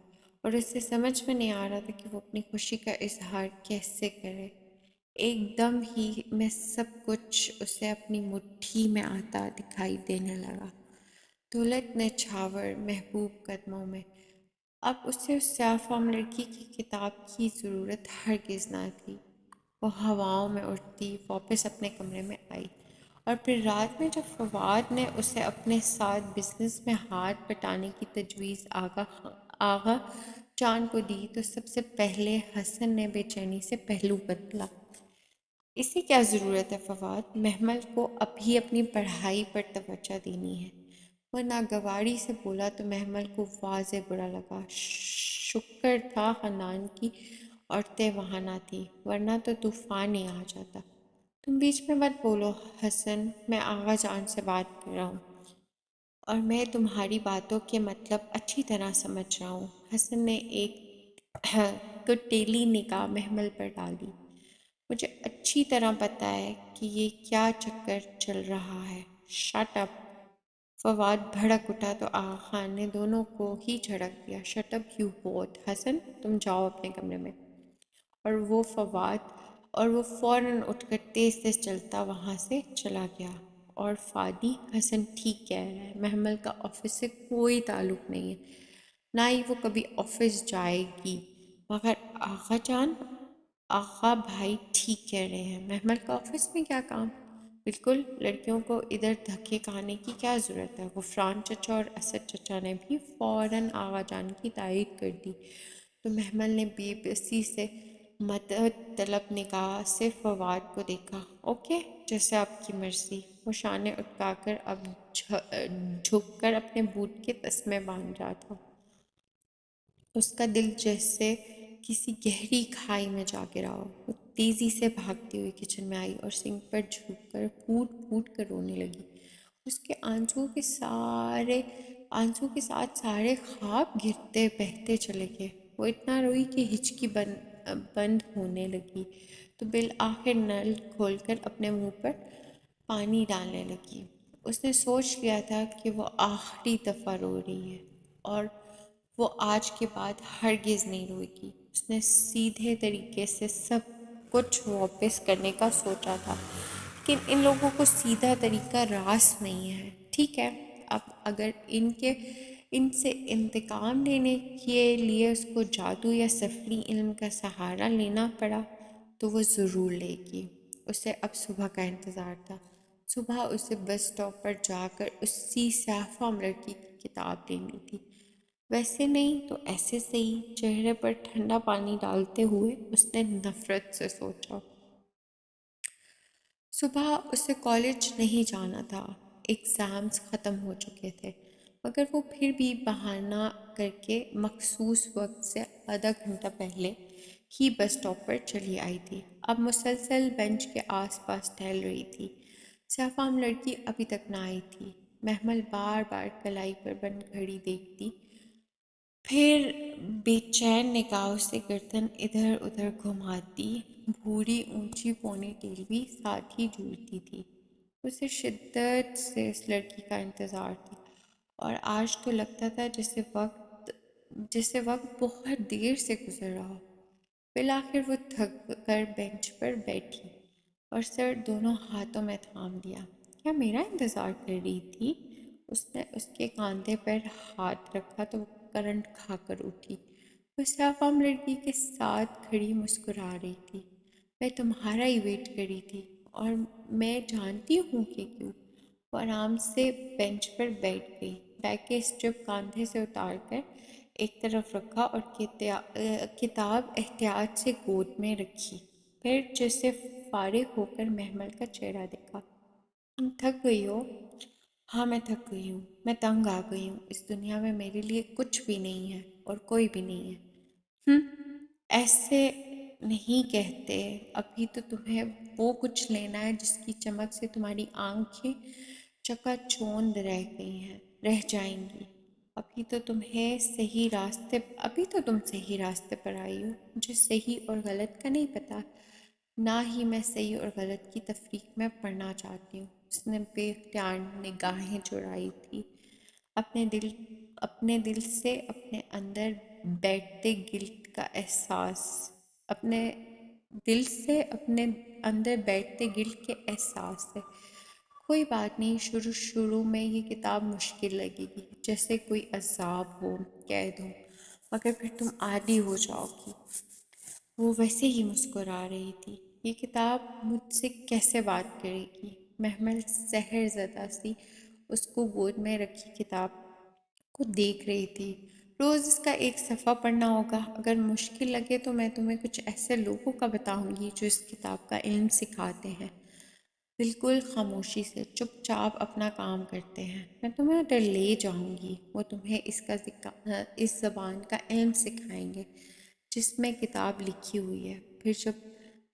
اور اسے سمجھ میں نہیں آ رہا تھا کہ وہ اپنی خوشی کا اظہار کیسے کرے۔ ایک دم ہی میں سب کچھ اسے اپنی مٹھی میں آتا دکھائی دینے لگا۔ دولت نچھاور محبوب قدموں میں۔ اب اسے اس سیاہ فام لڑکی کی کتاب کی ضرورت ہرگز نہ تھی۔ وہ ہواؤں میں اڑتی واپس اپنے کمرے میں آئی، اور پھر رات میں جب فواد نے اسے اپنے ساتھ بزنس میں ہاتھ بٹانے کی تجویز آغا جان کو دی تو سب سے پہلے حسن نے بے چینی سے پہلو بدلا۔ اسے کیا ضرورت ہے فواد؟ محمل کو ابھی اپنی پڑھائی پر توجہ دینی ہے۔ وہ ناگواری سے بولا تو محمل کو واضح برا لگا۔ شکر تھا خاندان کی عورتیں وہاں نہ تھیں، ورنہ تو طوفان ہی آ جاتا۔ تم بیچ میں مت بولو حسن، میں آغا جان سے بات کر رہا ہوں، اور میں تمہاری باتوں کے مطلب اچھی طرح سمجھ رہا ہوں۔ حسن نے ایک کٹیلی نگاہ محمل پر ڈالی۔ مجھے اچھی طرح پتہ ہے کہ یہ کیا چکر چل رہا ہے۔ Shut up! فواد بھڑک اٹھا تو آغا خان نے دونوں کو ہی جھڑک دیا۔ Shut up you both! Hasan, تم جاؤ اپنے کمرے میں۔ اور وہ فوراً اٹھ کر تیز تیز چلتا وہاں سے چلا گیا۔ اور فادی، حسن ٹھیک کہہ رہا ہے، محمل کا آفس سے کوئی تعلق نہیں ہے، نہ ہی وہ کبھی آفس جائے گی۔ مگر آغا جان، آغا بھائی ٹھیک کہہ رہے ہیں، محمل کا آفس میں کیا کام؟ بالکل، لڑکیوں کو ادھر دھکے کھانے کی کیا ضرورت ہے؟ غفران چچا اور اسد چچا نے بھی فوراً آغا جان کی تائید کر دی۔ تو محمل نے بے بسی سے مدد طلب نگاہ سے فواد کو دیکھا۔ اوکے، جیسے آپ کی مرضی۔ وہ شانے اٹکا کر اب جھک کر اپنے بوٹ کے تسمے باندھ رہا تھا۔ اس کا دل جیسے کسی گہری کھائی میں جا گرا ہو۔ وہ تیزی سے بھاگتی ہوئی کچن میں آئی اور سنک پر جھک کر پھوٹ پھوٹ کر رونے لگی۔ اس کے آنسوؤں کے ساتھ سارے خواب گرتے بہتے چلے گئے۔ وہ اتنا روئی کہ ہچکی بند ہونے لگی، تو بالآخر نل کھول کر اپنے منہ پر پانی ڈالنے لگی۔ اس نے سوچ لیا تھا کہ وہ آخری دفعہ رو رہی ہے، اور وہ آج کے بعد ہرگز نہیں روئے گی۔ اس نے سیدھے طریقے سے سب کچھ واپس کرنے کا سوچا تھا، لیکن ان لوگوں کو سیدھا طریقہ راست نہیں ہے۔ ٹھیک ہے، اب اگر ان سے انتقام لینے کے لیے اس کو جادو یا سفری علم کا سہارا لینا پڑا تو وہ ضرور لے گی۔ اسے اب صبح کا انتظار تھا۔ صبح اسے بس اسٹاپ پر جا کر اسی سیاہ فام لڑکی کی کتاب لینی تھی۔ ویسے نہیں تو ایسے صحیح، چہرے پر ٹھنڈا پانی ڈالتے ہوئے اس نے نفرت سے سوچا۔ صبح اسے کالج نہیں جانا تھا، ایگزامز ختم ہو چکے تھے، مگر وہ پھر بھی بہانہ کر کے مخصوص وقت سے آدھا گھنٹہ پہلے ہی بس اسٹاپ پر چلی آئی تھی۔ اب مسلسل بینچ کے آس پاس ٹہل رہی تھی۔ سیاہ فام لڑکی ابھی تک نہ آئی تھی۔ محمل بار بار کلائی پر بند گھڑی دیکھتی، پھر بے چین نگاہوں سے گردن ادھر ادھر گھماتی، بھوری اونچی پونی ٹیل بھی ساتھ ہی جھولتی تھی۔ اسے شدت سے اس لڑکی کا انتظار تھا، اور آج تو لگتا تھا جیسے وقت بہت دیر سے گزر رہا ہو۔ بالآخر وہ تھک کر بینچ پر بیٹھی اور سر دونوں ہاتھوں میں تھام لیا۔ کیا میرا انتظار کر رہی تھی؟ اس نے اس کے کاندھے پر ہاتھ رکھا تو وہ کرنٹ کھا کر اٹھی۔ وہ صاف عام لڑکی کے ساتھ کھڑی مسکرا رہی تھی۔ میں تمہارا ہی ویٹ کر رہی تھی، اور میں جانتی ہوں کہ کیوں۔ وہ آرام سے بینچ پر بیٹھ گئی، بیگ کے اسٹرپ کاندھے سے اتار کر ایک طرف رکھا اور کتاب احتیاط سے گود میں رکھی۔ پھر جیسے فارغ ہو کر محمل کا چہرہ دیکھا۔ تم تھک گئی ہو؟ ہاں میں تھک گئی ہوں، میں تنگ آ گئی ہوں، اس دنیا میں میرے لیے کچھ بھی نہیں ہے اور کوئی بھی نہیں ہے۔ ایسے نہیں کہتے، ابھی تو تمہیں وہ کچھ لینا ہے جس کی چمک سے تمہاری آنکھیں چکا چوند رہ جائیں گی۔ ابھی تو تم صحیح راستے پر آئی ہو۔ مجھے صحیح اور غلط کا نہیں پتہ، نہ ہی میں صحیح اور غلط کی تفریق میں پڑھنا چاہتی ہوں۔ اس نے بے اختیار نگاہیں چرائی تھی، اپنے دل سے اپنے اندر بیٹھتے گلٹ کا احساس اپنے دل سے اپنے اندر بیٹھتے گلٹ کے احساس سے۔ کوئی بات نہیں، شروع میں یہ کتاب مشکل لگے گی، جیسے کوئی عذاب ہو، قید ہو، مگر پھر تم عادی ہو جاؤ گی۔ وہ ویسے ہی مسکرا رہی تھی۔ یہ کتاب مجھ سے کیسے بات کرے گی؟ محمل سحر زدہ سی اس کو گود میں رکھی کتاب کو دیکھ رہی تھی۔ روز اس کا ایک صفحہ پڑھنا ہوگا۔ اگر مشکل لگے تو میں تمہیں کچھ ایسے لوگوں کا بتاؤں گی جو اس کتاب کا علم سکھاتے ہیں، بالکل خاموشی سے، چپ چاپ اپنا کام کرتے ہیں۔ میں تمہیں ادھر لے جاؤں گی، وہ تمہیں اس زبان کا علم سکھائیں گے جس میں کتاب لکھی ہوئی ہے۔ پھر جب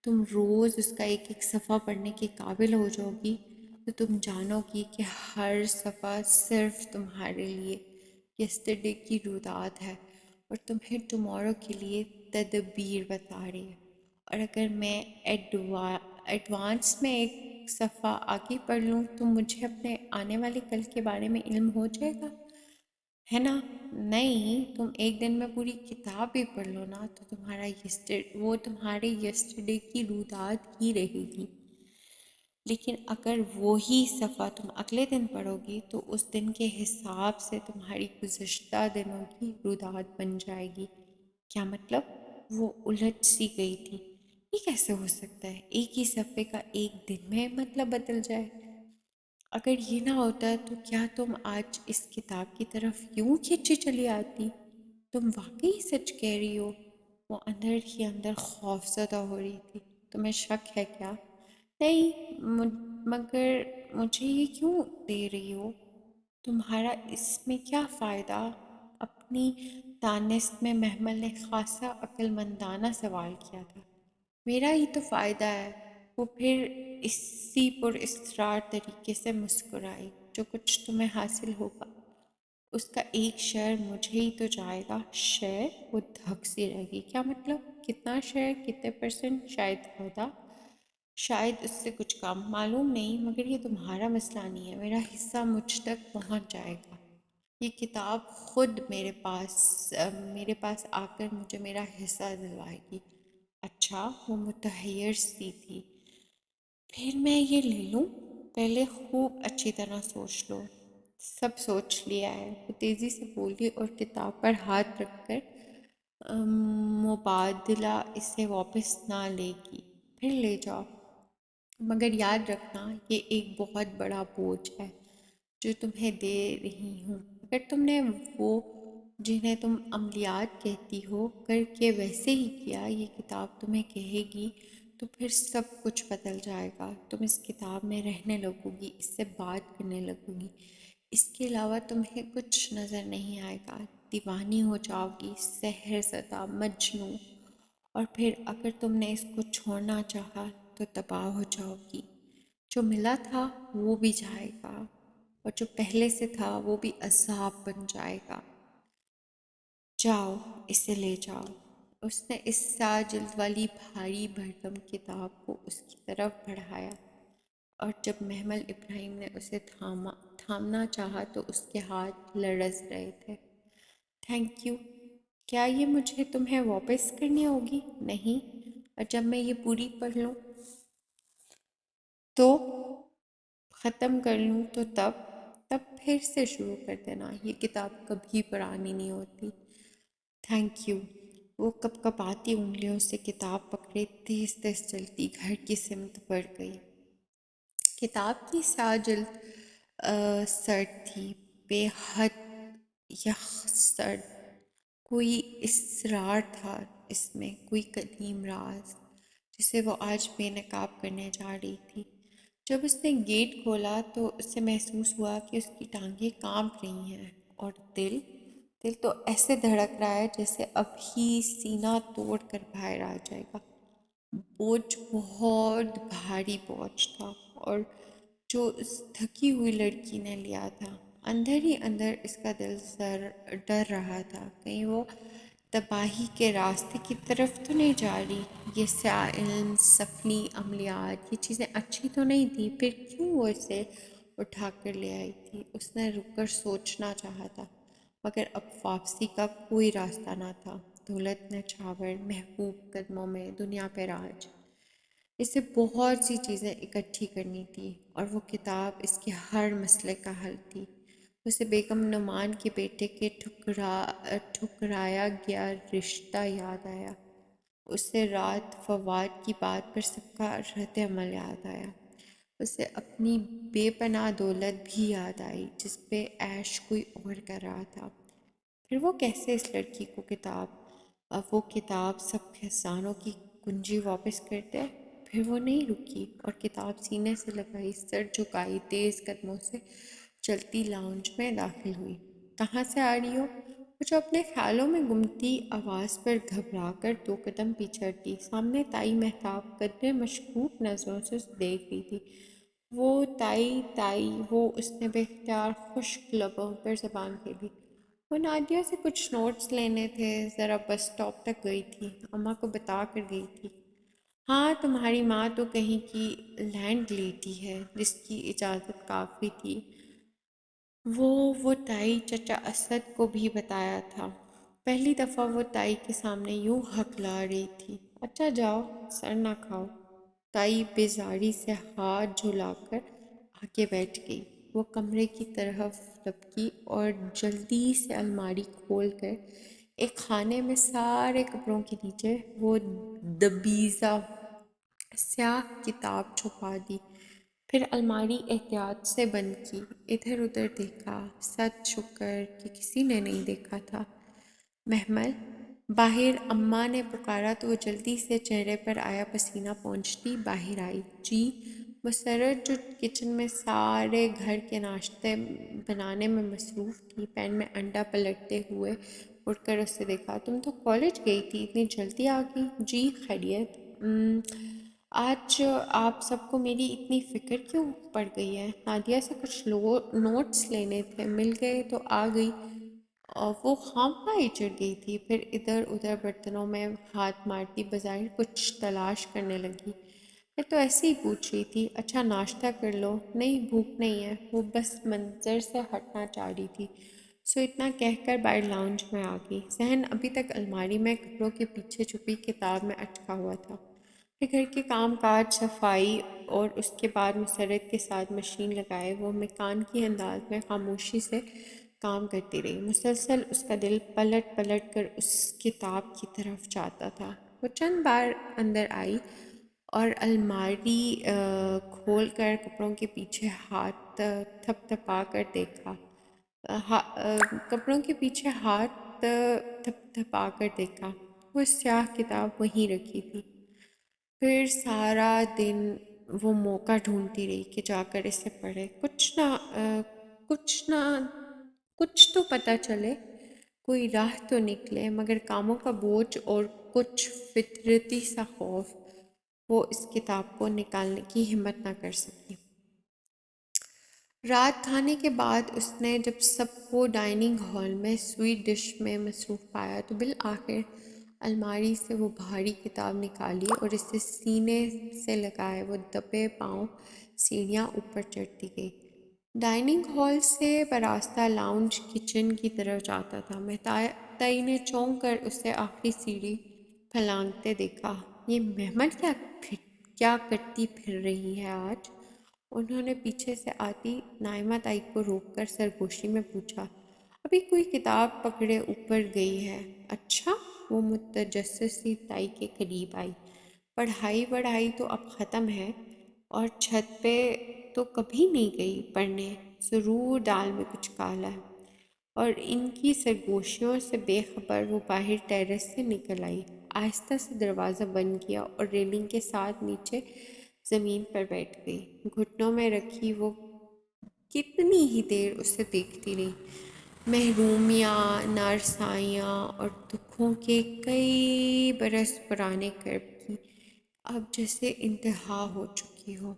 تم روز اس کا ایک ایک صفحہ پڑھنے کے قابل ہو جاؤ گی تو تم جانو گی کہ ہر صفحہ صرف تمہارے لیے یسٹرڈے کی روداد ہے، اور تمہیں ٹمورو کے لیے تدبیر بتا رہی ہے۔ اور اگر میں ایڈوانس میں ایک صفحہ آگے پڑھ لوں تو مجھے اپنے آنے والے کل کے بارے میں علم ہو جائے گا، ہے نا؟ نہیں، تم ایک دن میں پوری کتاب بھی پڑھ لو نا تو وہ تمہارے یسٹرڈے کی روداد ہی رہے گی۔ لیکن اگر وہی صفحہ تم اگلے دن پڑھو گی تو اس دن کے حساب سے تمہاری گزشتہ دنوں کی روداد بن جائے گی۔ کیا مطلب؟ وہ الجھ سی گئی تھی۔ یہ کیسے ہو سکتا ہے؟ ایک ہی صفحے کا ایک دن میں مطلب بدل جائے؟ اگر یہ نہ ہوتا تو کیا تم آج اس کتاب کی طرف یوں کھینچی چلی آتی؟ تم واقعی سچ کہہ رہی ہو؟ وہ اندر ہی اندر خوف زدہ ہو رہی تھی۔ تمہیں شک ہے کیا؟ نہیں، مگر مجھے یہ کیوں دے رہی ہو؟ تمہارا اس میں کیا فائدہ؟ اپنی دانست میں محمل نے خاصا عقل مندانہ سوال کیا تھا۔ میرا ہی تو فائدہ ہے۔ وہ پھر اسی پر اصرار طریقے سے مسکرائی۔ جو کچھ تمہیں حاصل ہوگا اس کا ایک شیئر مجھے ہی تو جائے گا۔ شیئر؟ وہ دھک سی رہ گئی۔ کیا مطلب؟ کتنا شیئر؟ کتنے %؟ شاید آدھا، شاید اس سے کچھ کم، معلوم نہیں، مگر یہ تمہارا مسئلہ نہیں ہے، میرا حصہ مجھ تک پہنچ جائے گا۔ یہ کتاب خود میرے پاس آ کر مجھے میرا حصہ دلوائے گی۔ اچھا، وہ متحیر سی تھی۔ پھر میں یہ لے لوں؟ پہلے خوب اچھی طرح سوچ لو۔ سب سوچ لیا ہے، وہ تیزی سے بولی اور کتاب پر ہاتھ رکھ کر مبادلہ اسے واپس نہ لے گی۔ پھر لے جاؤ، مگر یاد رکھنا یہ ایک بہت بڑا بوجھ ہے جو تمہیں دے رہی ہوں۔ اگر تم نے وہ جنہیں تم عملیات کہتی ہو کر کے ویسے ہی کیا یہ کتاب تمہیں کہے گی تو پھر سب کچھ بدل جائے گا۔ تم اس کتاب میں رہنے لگو گی، اس سے بات کرنے لگو گی، اس کے علاوہ تمہیں کچھ نظر نہیں آئے گا۔ دیوانی ہو جاؤ گی، سحر زدہ، مجنوں۔ اور پھر اگر تم نے اس کو چھوڑنا چاہا تو تباہ ہو جاؤ گی۔ جو ملا تھا وہ بھی جائے گا، اور جو پہلے سے تھا وہ بھی عذاب بن جائے گا۔ جاؤ اسے لے جاؤ۔ اس نے اس 7 جلد والی بھاری بھرکم کتاب کو اس کی طرف بڑھایا، اور جب محمل ابراہیم نے اسے تھامنا چاہا تو اس کے ہاتھ لرز رہے تھے۔ Thank you. کیا یہ مجھے تمہیں واپس کرنی ہوگی؟ نہیں، اور جب میں یہ پوری پڑھ لوں تو ختم کر لوں تو تب پھر سے شروع کر دینا، یہ کتاب کبھی پرانی نہیں ہوتی۔ Thank you. وہ کپ کپاتی انگلیوں سے کتاب پکڑے تیز تیز چلتی گھر کی سمت بڑھ گئی۔ کتاب کی 7 جلد سرد تھی، بے حد یخ سرد۔ کوئی اسرار تھا اس میں، کوئی قدیم راز جسے وہ آج بے نقاب کرنے جا رہی تھی۔ جب اس نے گیٹ کھولا تو اسے محسوس ہوا کہ اس کی ٹانگیں کانپ رہی ہیں، اور دل تو ایسے دھڑک رہا ہے جیسے ابھی سینہ توڑ کر باہر آ جائے گا۔ بوجھ بہت بھاری بوجھ تھا، اور جو اس تھکی ہوئی لڑکی نے لیا تھا، اندر ہی اندر اس کا دل ڈر رہا تھا کہیں وہ تباہی کے راستے کی طرف تو نہیں جا رہی۔ یہ سیاہ علم، سفلی عملیات، یہ چیزیں اچھی تو نہیں تھی، پھر کیوں وہ اسے اٹھا کر لے آئی تھی؟ اس نے رک کر سوچنا چاہا تھا، مگر اب واپسی کا کوئی راستہ نہ تھا۔ دولت نچھاور، محبوب قدموں میں، دنیا پہ راج، اسے بہت سی چیزیں اکٹھی کرنی تھی، اور وہ کتاب اس کے ہر مسئلے کا حل تھی۔ اسے بیگم نعمان کے بیٹے کے ٹھکرایا گیا رشتہ یاد آیا۔ اسے رات فواد کی بات پر سب کا رد عمل یاد آیا۔ اسے اپنی بے پناہ دولت بھی یاد آئی جس پہ عیش کوئی اور کر رہا تھا۔ پھر وہ کیسے اس لڑکی کو وہ کتاب سب خزانوں کی کنجی واپس کر دے؟ پھر وہ نہیں رکی، اور کتاب سینے سے لگائی، سر جھکائی، تیز قدموں سے چلتی لاؤنج میں داخل ہوئی۔ کہاں سے آ رہی ہو؟ وہ جو اپنے خیالوں میں گمتی آواز پر گھبرا کر 2 قدم پیچھے ہٹی۔ سامنے تائی مہتاب قدرے مشکوک نظروں سے اسے دیکھ رہی تھی۔ وہ تائی، وہ اس نے بے اختیار خشک لبوں پر زبان پھیری۔ وہ نادیہ سے کچھ نوٹس لینے تھے، ذرا بس اسٹاپ تک گئی تھی، اماں کو بتا کر گئی تھی۔ ہاں، تمہاری ماں تو کہیں کی لینڈ لیڈی ہے جس کی اجازت کافی تھی۔ وہ تائی چچا اسد کو بھی بتایا تھا۔ پہلی دفعہ وہ تائی کے سامنے یوں ہکلا رہی تھی۔ اچھا جاؤ، سر نہ کھاؤ۔ تائی بیزاری سے ہاتھ جھلا کر آگے بیٹھ گئی۔ وہ کمرے کی طرف لپکی اور جلدی سے الماری کھول کر ایک خانے میں سارے کپڑوں کے نیچے وہ دبیزہ سیاہ کتاب چھپا دی۔ پھر الماری احتیاط سے بند کی، ادھر ادھر دیکھا، سد شکر کہ کسی نے نہیں دیکھا تھا۔ محمل، باہر، اماں نے پکارا تو وہ جلدی سے چہرے پر آیا پسینہ پونچھتی باہر آئی۔ جی۔ مسرت جو کچن میں سارے گھر کے ناشتے بنانے میں مصروف تھی، پین میں انڈا پلٹتے ہوئے اٹھ کر اس سے دیکھا۔ تم تو کالج گئی تھی، اتنی جلدی آ گئی؟ جی خیریت؟ آج آپ سب کو میری اتنی فکر کیوں پڑ گئی ہے؟ نادیہ سے کچھ نوٹس لینے تھے، مل گئے تو آ گئی۔ اور وہ خواہ ہی چڑھ گئی تھی، پھر ادھر ادھر برتنوں میں ہاتھ مارتی بظاہر کچھ تلاش کرنے لگی۔ میں تو ایسے ہی پوچھ رہی تھی۔ اچھا ناشتہ کر لو۔ نہیں، بھوک نہیں ہے۔ وہ بس منظر سے ہٹنا چاہ رہی تھی، سو اتنا کہہ کر باہر لاؤنج میں آ گئی۔ ذہن ابھی تک الماری میں کپڑوں کے پیچھے چھپی کتاب میں اٹکا ہوا تھا۔ پھر گھر کے کام کاج، صفائی، اور اس کے بعد مسرت کے ساتھ مشین لگائے وہ میکانیکی انداز میں خاموشی سے کام کرتی رہی۔ مسلسل اس کا دل پلٹ پلٹ کر اس کتاب کی طرف جاتا تھا۔ وہ چند بار اندر آئی اور الماری کھول کر کپڑوں کے پیچھے ہاتھ تھپ تھپا کر دیکھا۔ کپڑوں کے پیچھے ہاتھ تھپ تھپا کر دیکھا۔ وہ سیاہ کتاب وہیں رکھی تھی۔ پھر سارا دن وہ موقع ڈھونڈتی رہی کہ جا کر اسے پڑھے، کچھ تو پتہ چلے، کوئی راہ تو نکلے، مگر کاموں کا بوجھ اور کچھ فطرتی سا خوف وہ اس کتاب کو نکالنے کی ہمت نہ کر سکی۔ رات کھانے کے بعد اس نے جب سب کو ڈائننگ ہال میں سویٹ ڈش میں مصروف پایا تو بالآخر الماری سے وہ بھاری کتاب نکالی اور اسے سینے سے لگائے وہ دبے پاؤں سیڑھیاں اوپر چڑھتی گئی۔ ڈائننگ ہال سے براستہ لاؤنج کچن کی طرف جاتا تھا۔ مہتائی نے چونک کر اسے آخری سیڑھی پھلانگتے دیکھا۔ یہ مہمل کیا کرتی پھر رہی ہے آج؟ انہوں نے پیچھے سے آتی نائمہ تائی کو روک کر سرگوشی میں پوچھا۔ ابھی کوئی کتاب پکڑے اوپر گئی ہے۔ اچھا؟ وہ متجسس سی تائی کے قریب آئی۔ پڑھائی تو اب ختم ہے اور چھت پہ تو کبھی نہیں گئی پڑھنے، ضرور دال میں کچھ کالا ہے۔ اور ان کی سرگوشیوں سے بے خبر وہ باہر ٹیرس سے نکل آئی، آہستہ سے دروازہ بند کیا اور ریلنگ کے ساتھ نیچے زمین پر بیٹھ گئی۔ گھٹنوں میں رکھی وہ کتنی ہی دیر اسے دیکھتی رہی، محرومیاں، نارسائیاں اور دکھوں کے کئی برس پرانے کرب کی اب جیسے انتہا ہو چکی ہو۔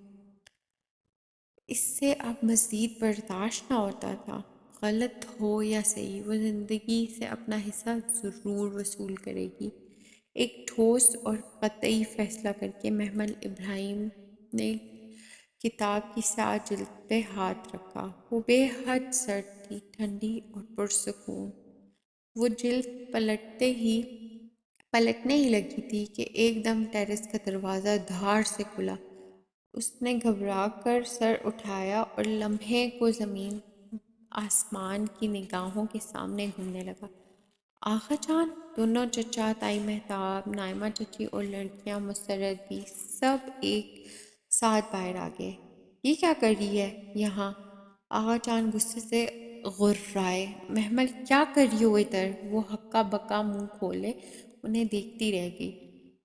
اس سے اب مزید برداشت نہ ہوتا تھا۔ غلط ہو یا صحیح، وہ زندگی سے اپنا حصہ ضرور وصول کرے گی۔ ایک ٹھوس اور قطعی فیصلہ کر کے محمل ابراہیم نے کتاب کی سیاہ جلد پہ ہاتھ رکھا۔ وہ بے حد سرد تھی، ٹھنڈی اور پرسکون۔ وہ جلد پلٹنے ہی لگی تھی کہ ایک دم ٹیرس کا دروازہ دھاڑ سے کھلا۔ اس نے گھبرا کر سر اٹھایا اور لمحے کو زمین آسمان کی نگاہوں کے سامنے گھومنے لگا۔ آغا جان! دونوں چچا، تائی مہتاب، نائمہ چچی اور لڑکیاں مسرت بھی سب ایک ساتھ باہر آ گئے۔ یہ کیا کر رہی ہے یہاں؟ آغا جان غصے سے غرائے۔ محمل کیا کر رہی ہو ادھر؟ وہ ہکا بکا منہ کھولے انہیں دیکھتی رہ گئی۔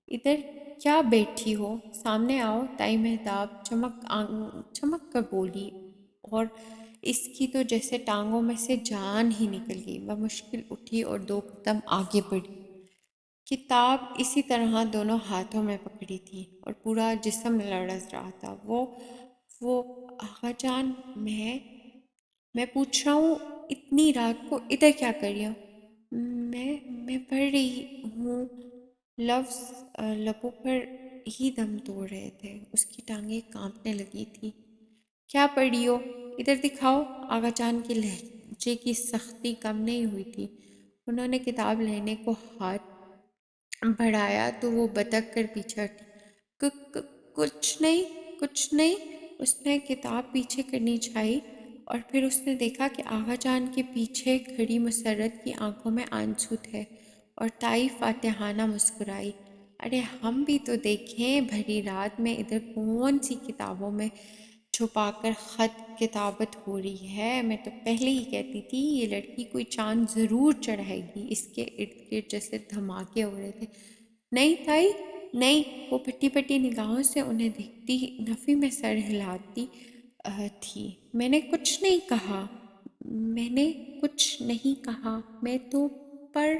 ادھر کیا بیٹھی ہو؟ سامنے آؤ، تائی مہتاب چمک کر بولی، اور اس کی تو جیسے ٹانگوں میں سے جان ہی نکل گئی۔ بمشکل اٹھی اور 2 قدم آگے بڑھی۔ کتاب اسی طرح دونوں ہاتھوں میں پکڑی تھی اور پورا جسم لرز رہا تھا۔ وہ آغا جان، میں پوچھ رہا ہوں اتنی رات کو ادھر کیا کر رہی ہو؟ میں پڑھ رہی ہوں۔ لفظ لبوں پر ہی دم توڑ رہے تھے، اس کی ٹانگیں کانپنے لگی تھی۔ کیا پڑھی ہو؟ ادھر دکھاؤ۔ آغا جان کے لہجے کی سختی کم نہیں ہوئی تھی۔ انہوں نے کتاب لینے کو ہاتھ بڑھایا تو وہ بتک کر پیچھے ہٹی۔ کچھ نہیں۔ اس نے کتاب پیچھے کرنی چاہی اور پھر اس نے دیکھا کہ آغا جان کے پیچھے کھڑی مسرت کی آنکھوں میں آنسو تھے اور تائی فاتحانہ مسکرائی۔ ارے ہم بھی تو دیکھیں، بھری رات میں ادھر کون سی کتابوں میں چھپا کر خط کتابت ہو رہی ہے؟ میں تو پہلے ہی کہتی تھی یہ لڑکی کوئی چاند ضرور چڑھائے گی۔ اس کے ارد گرد جیسے دھماکے ہو رہے تھے۔ نہیں تائی، نہیں۔ وہ پھٹی نگاہوں سے انہیں دیکھتی نفی میں سر ہلاتی تھی۔ میں نے کچھ نہیں کہا، میں تو پڑھ۔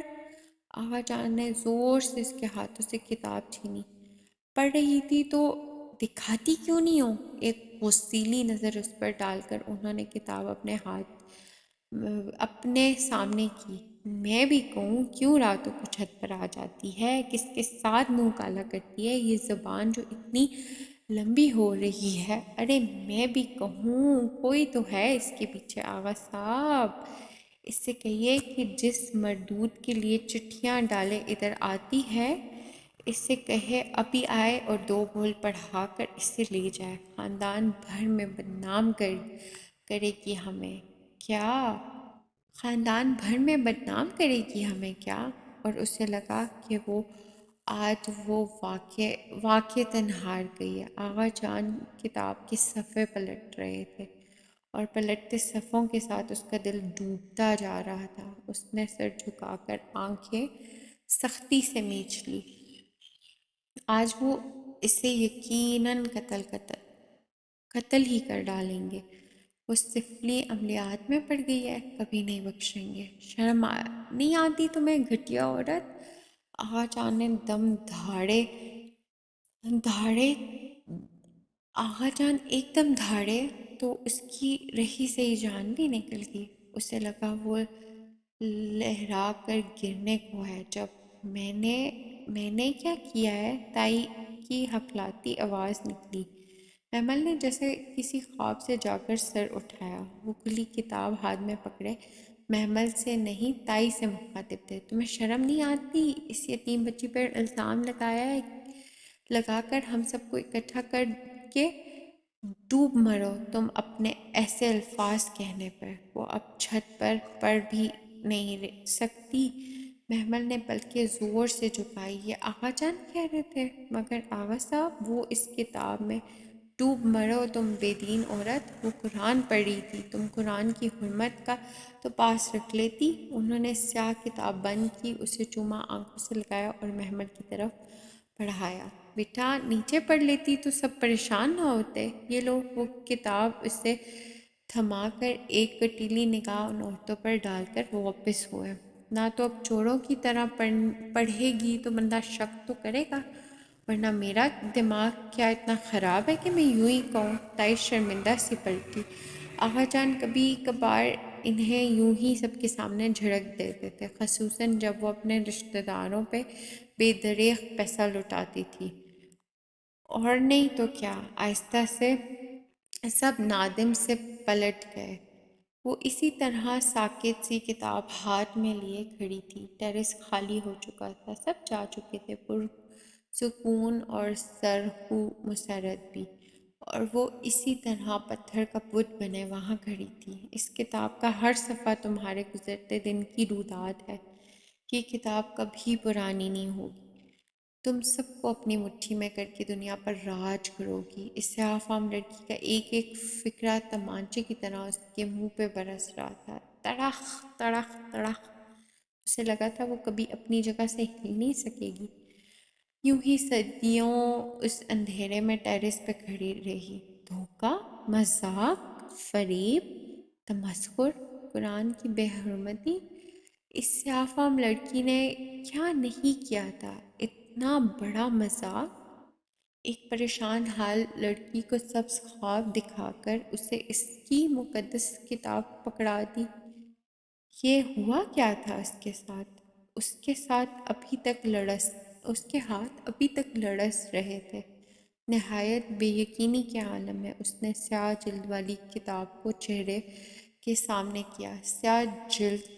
آغا جان نے زور سے اس کے ہاتھوں سے کتاب چھینی۔ پڑھ رہی تھی تو دکھاتی کیوں نہیں ہو؟ ایک غصیلی نظر اس پر ڈال کر انہوں نے کتاب اپنے سامنے کی۔ میں بھی کہوں، کیوں راتوں کو چھت پر آ جاتی ہے؟ کس کے ساتھ منہ کالا کرتی ہے؟ یہ زبان جو اتنی لمبی ہو رہی ہے۔ ارے میں بھی کہوں، کوئی تو ہے اس کے پیچھے۔ آغا صاحب، اس سے کہیے کہ جس مردود کے لیے چٹھیاں ڈالے ادھر آتی ہے، اس سے کہے ابھی آئے اور 2 بول پڑھا کر اسے لے جائے۔ خاندان بھر میں بدنام کرے گی ہمیں کیا؟ خاندان بھر میں بدنام کرے گی ہمیں کیا؟ اور اسے لگا کہ آج وہ واقعتاً ہار گئی ہے۔ آغا جان کتاب کے صفحے پلٹ رہے تھے اور پلٹتے صفحوں کے ساتھ اس کا دل ڈوبتا جا رہا تھا۔ اس نے سر جھکا کر آنکھیں سختی سے میچ لی۔ آج وہ اسے یقیناً قتل ہی کر ڈالیں گے۔ وہ سفلی عملیات میں پڑ گئی ہے، کبھی نہیں بخشیں گے۔ شرم نہیں آتی تمہیں، گھٹیا عورت؟ آغا جان نے آغا جان ایک دم دھاڑے تو اس کی رہی سے ہی جان بھی نکل گئی. اسے لگا وہ لہرا کر گرنے کو ہے. جب میں نے کیا کیا ہے؟ تائی کی ہکلاتی آواز نکلی. محمل نے جیسے کسی خواب سے جا کر سر اٹھایا. وہ کھلی کتاب ہاتھ میں پکڑے محمل سے نہیں تائی سے مخاطب تھے. تمہیں شرم نہیں آتی؟ اس یتیم بچی پر الزام لگا کر ہم سب کو اکٹھا کر کے ڈوب مرو تم اپنے ایسے الفاظ کہنے پر. وہ اب چھت پر پڑ بھی نہیں سکتی. محمل نے بلکہ زور سے جھکائی. یہ آغا جان کہہ رہے تھے. مگر آغا صاحب وہ اس کتاب میں ڈوب مرو تم بے دین عورت، وہ قرآن پڑھ رہی تھی. تم قرآن کی حرمت کا تو پاس رکھ لیتی. انہوں نے سیاہ کتاب بند کی، اسے چوما، آنکھوں سے لگایا اور محمل کی طرف پڑھایا. بیٹا نیچے پڑھ لیتی تو سب پریشان نہ ہوتے. یہ لو. وہ کتاب اسے تھما کر ایک کٹیلی نگاہ ان عورتوں پر ڈال کر وہ واپس ہوئے. نہ تو اب چوروں کی طرح پڑھے گی تو بندہ شک تو کرے گا، ورنہ میرا دماغ کیا اتنا خراب ہے کہ میں یوں ہی کہوں. تائی شرمندہ سی پلٹی. آغا جان کبھی کبھار انہیں یوں ہی سب کے سامنے جھڑک دیتے تھے، خصوصاً جب وہ اپنے رشتہ داروں پہ بے دریغ پیسہ لٹاتی تھی. اور نہیں تو کیا. آہستہ سے سب نادم سے پلٹ گئے. وہ اسی طرح ساکت سی کتاب ہاتھ میں لیے کھڑی تھی. ٹیرس خالی ہو چکا تھا، سب جا چکے تھے، پرسکون اور سرخو مسرت بھی. اور وہ اسی طرح پتھر کا بت بنے وہاں کھڑی تھی. اس کتاب کا ہر صفحہ تمہارے گزرتے دن کی روداد ہے. یہ کتاب کبھی پرانی نہیں ہوگی. تم سب کو اپنی مٹھی میں کر کے دنیا پر راج کرو گی. اس سیاہ فام لڑکی کا ایک ایک فکرہ تمانچے کی طرح اس کے منہ پہ برس رہا تھا. تڑخ تڑخ تڑخ. اسے لگا تھا وہ کبھی اپنی جگہ سے ہل نہیں سکے گی. یوں ہی صدیوں اس اندھیرے میں ٹیرس پہ کھڑی رہی. دھوکہ، مذاق، فریب، تمسخر، قرآن کی بے حرمتی. اس سیاہ فام لڑکی نے کیا نہیں کیا تھا. اتنا بڑا مذاق. ایک پریشان حال لڑکی کو سبز خواب دکھا کر اسے اس کی مقدس کتاب پکڑا دی. یہ ہوا کیا تھا اس کے ساتھ؟ اس کے ہاتھ ابھی تک لڑس رہے تھے. نہایت بے یقینی کے عالم میں اس نے سیاہ جلد والی کتاب کو چہرے کے سامنے کیا. سیاہ جلد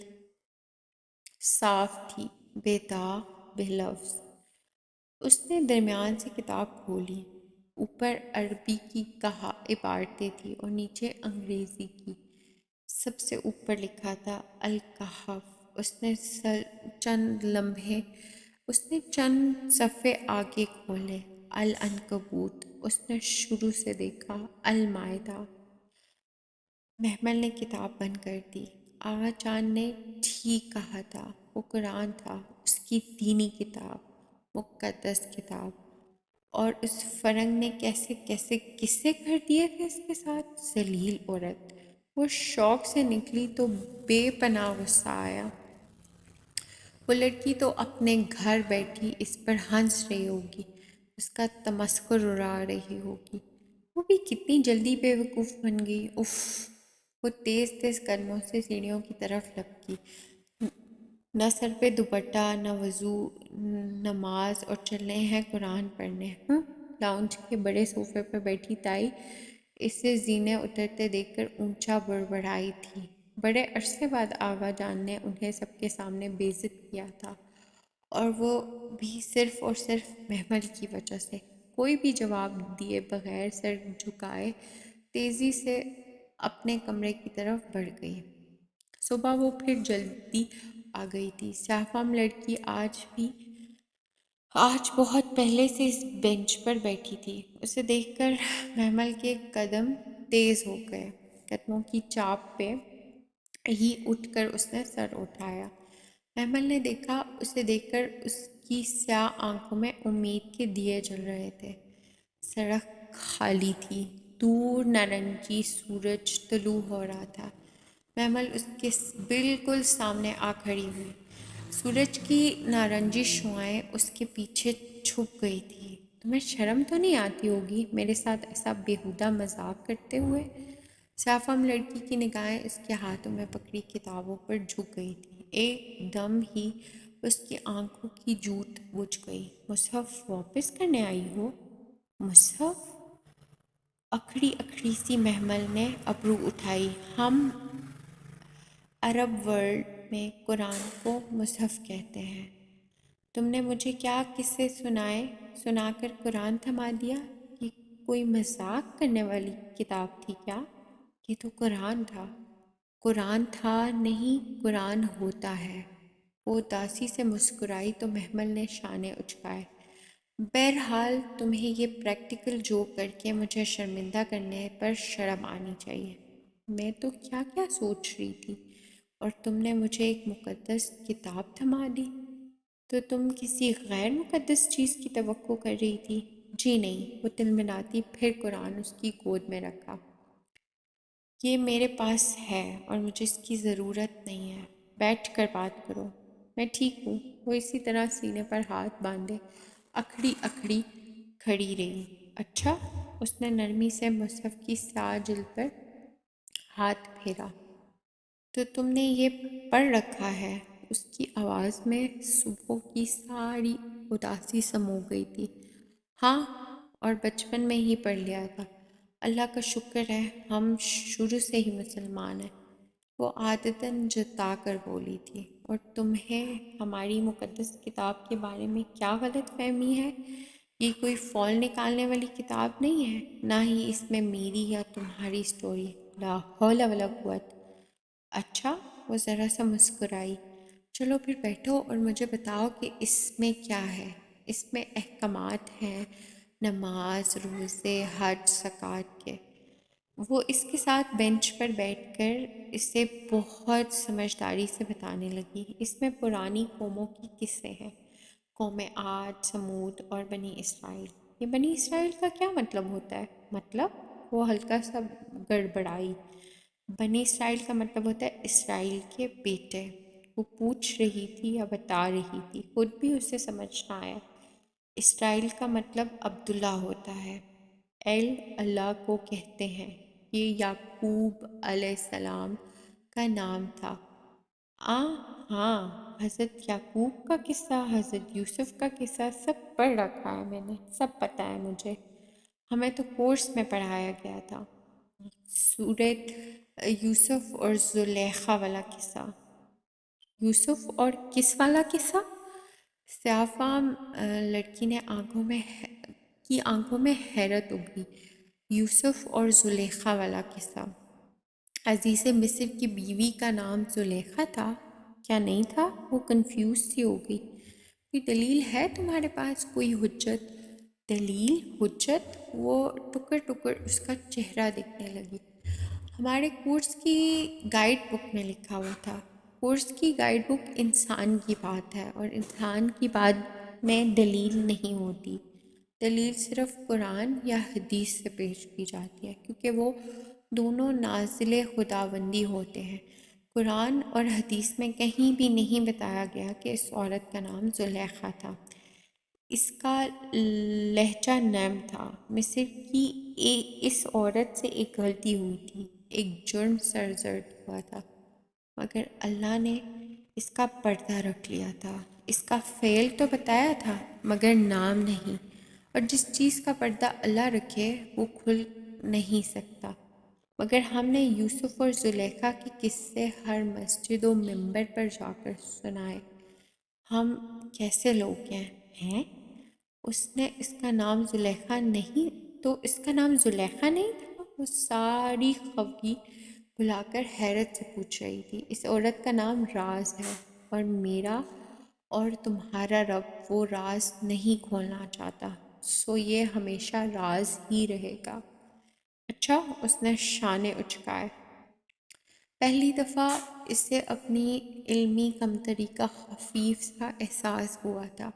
صاف تھی، بے داغ، بے لفظ. اس نے درمیان سے کتاب کھولی. اوپر عربی کی عبارتیں تھیں اور نیچے انگریزی کی. سب سے اوپر لکھا تھا الکہف. اس نے چند صفحے آگے کھولے. العنکبوت. اس نے شروع سے دیکھا. المائدہ. محمل نے کتاب بند کر دی. آغا جان نے ٹھیک کہا تھا. وہ قرآن تھا، اس کی دینی کتاب، مقدس کتاب. اور اس فرنگ نے کیسے کیسے قصے کر دیے تھے اس کے ساتھ. ذلیل عورت. وہ شوق سے نکلی تو بے پناہ غصہ آیا. وہ لڑکی تو اپنے گھر بیٹھی اس پر ہنس رہی ہوگی، اس کا تمسخر اڑا رہی ہوگی. وہ بھی کتنی جلدی بے وقوف بن گئی. اف. وہ تیز تیز قدموں سے سیڑھیوں کی طرف لپکی. نہ سر پہ دوپٹہ، نہ وضو، نماز، اور چلے ہیں قرآن پڑھنے. لاؤنج کے بڑے صوفے پر بیٹھی تائی اسے زینے اترتے دیکھ کر اونچا بڑبڑائی تھی. بڑے عرصے بعد آغا جان نے انہیں سب کے سامنے بے عزت کیا تھا، اور وہ بھی صرف اور صرف محمل کی وجہ سے. کوئی بھی جواب دیے بغیر سر جھکائے تیزی سے اپنے کمرے کی طرف بڑھ گئی. صبح وہ پھر جلدی آ گئی تھی. سیاہ فام لڑکی آج بہت پہلے سے اس بینچ پر بیٹھی تھی. اسے دیکھ کر محمل کے قدم تیز ہو گئے. قدموں کی چاپ پہ ہی اٹھ کر اس نے سر اٹھایا. محمل نے دیکھا. اسے دیکھ کر اس کی سیاہ آنکھوں میں امید کے دیے جل رہے تھے. سڑک خالی تھی. دور نارنجی سورج طلوع ہو رہا تھا. محمل اس کے بالکل سامنے آ کھڑی ہوئی. سورج کی نارنجی شعاعیں اس کے پیچھے چھپ گئی تھی. تمہیں شرم تو نہیں آتی ہوگی میرے ساتھ ایسا بیہودہ مذاق کرتے ہوئے؟ سیاہفام لڑکی کی نگاہیں اس کے ہاتھوں میں پکڑی کتابوں پر جھک گئی تھی۔ ایک دم ہی اس کی آنکھوں کی جوت بجھ گئی۔ مصحف واپس کرنے آئی ہو؟ مصحف؟ اکھڑی اکھڑی سی محمل نے ابرو اٹھائی۔ ہم عرب ورلڈ میں قرآن کو مصحف کہتے ہیں۔ تم نے مجھے کیا قصے سنا کر قرآن تھما دیا؟ یہ کوئی مذاق کرنے والی کتاب تھی کیا؟ یہ تو قرآن تھا۔ قرآن تھا نہیں، قرآن ہوتا ہے۔ وہ اداسی سے مسکرائی تو محمل نے شانے اچکائے۔ بہرحال تمہیں یہ پریکٹیکل جوک کر کے مجھے شرمندہ کرنے پر شرم آنی چاہیے۔ میں تو کیا کیا سوچ رہی تھی، اور تم نے مجھے ایک مقدس کتاب تھما دی۔ تو تم کسی غیر مقدس چیز کی توقع کر رہی تھی؟ جی نہیں، وہ تلملاتی پھر قرآن اس کی گود میں رکھا۔ یہ میرے پاس ہے اور مجھے اس کی ضرورت نہیں ہے۔ بیٹھ کر بات کرو۔ میں ٹھیک ہوں۔ وہ اسی طرح سینے پر ہاتھ باندھے اکھڑی اکھڑی کھڑی رہی۔ اچھا؟ اس نے نرمی سے مصحف کی سیاہ جلد پر ہاتھ پھیرا۔ تو تم نے یہ پڑھ رکھا ہے؟ اس کی آواز میں صبح کی ساری اداسی سمو گئی تھی۔ ہاں، اور بچپن میں ہی پڑھ لیا تھا۔ اللہ کا شکر ہے ہم شروع سے ہی مسلمان ہیں، وہ عادتاً جتا کر بولی تھی۔ اور تمہیں ہماری مقدس کتاب کے بارے میں کیا غلط فہمی ہے؟ یہ کوئی فول نکالنے والی کتاب نہیں ہے، نہ ہی اس میں میری یا تمہاری سٹوری۔ لا حول ولا قوت۔ اچھا؟ وہ ذرا سا مسکرائی۔ چلو پھر بیٹھو اور مجھے بتاؤ کہ اس میں کیا ہے۔ اس میں احکامات ہیں، نماز، روزے، حج، زکوٰۃ کے۔ وہ اس کے ساتھ بینچ پر بیٹھ کر اسے بہت سمجھداری سے بتانے لگی۔ اس میں پرانی قوموں کی قصے ہیں، قوم عاد، سمود اور بنی اسرائیل۔ یہ بنی اسرائیل کا کیا مطلب ہوتا ہے؟ مطلب؟ وہ ہلکا سا گڑبڑائی۔ بنی اسرائیل کا مطلب ہوتا ہے اسرائیل کے بیٹے۔ وہ پوچھ رہی تھی یا بتا رہی تھی، خود بھی اسے سمجھ نہ آیا۔ اسرائیل کا مطلب عبداللہ ہوتا ہے۔ اللہ کو کہتے ہیں۔ یہ یعقوب علیہ السلام کا نام تھا۔ ہاں، حضرت یعقوب کا قصہ، حضرت یوسف کا قصہ سب پڑھ رکھا ہے میں نے، سب پتہ ہے مجھے۔ ہمیں تو کورس میں پڑھایا گیا تھا۔ سورۃ یوسف اور زلیخا والا قصہ۔ یوسف اور کس والا قصہ؟ سیاہ فام لڑکی نے آنکھوں میں حیرت ابھری۔ یوسف اور زلیخا والا قصہ۔ عزیز مصر کی بیوی کا نام زلیخا تھا؟ کیا نہیں تھا؟ وہ کنفیوز سی ہو گئی۔ کوئی دلیل ہے تمہارے پاس، کوئی حجت؟ دلیل؟ حجت؟ وہ ٹکر ٹکر اس کا چہرہ دیکھنے لگی۔ ہمارے کورس کی گائیڈ بک میں لکھا ہوا تھا۔ کورس کی گائیڈ بک انسان کی بات ہے، اور انسان کی بات میں دلیل نہیں ہوتی۔ دلیل صرف قرآن یا حدیث سے پیش کی جاتی ہے، کیونکہ وہ دونوں نازل خداوندی ہوتے ہیں۔ قرآن اور حدیث میں کہیں بھی نہیں بتایا گیا کہ اس عورت کا نام زلیخا تھا۔ اس کا لہجہ نرم تھا۔ مصر کی اس عورت سے ایک غلطی ہوئی تھی، ایک جرم سرزد ہوا تھا، مگر اللہ نے اس کا پردہ رکھ لیا تھا۔ اس کا فعل تو بتایا تھا، مگر نام نہیں۔ اور جس چیز کا پردہ اللہ رکھے وہ کھل نہیں سکتا۔ مگر ہم نے یوسف اور زلیخا کے قصے ہر مسجد و منبر پر جا کر سنائے۔ ہم کیسے لوگ ہیں؟ اس کا نام زلیخا نہیں تو اس کا نام زلیخا نہیں تھا؟ وہ ساری خفگی بھلا کر حیرت سے پوچھ رہی تھی۔ اس عورت کا نام راز ہے، اور میرا اور تمہارا رب وہ راز نہیں کھولنا چاہتا، سو یہ ہمیشہ راز ہی رہے گا۔ اچھا؟ اس نے شانے اچکائے۔ پہلی دفعہ اسے اپنی علمی کمتری کا خفیف سا احساس ہوا تھا،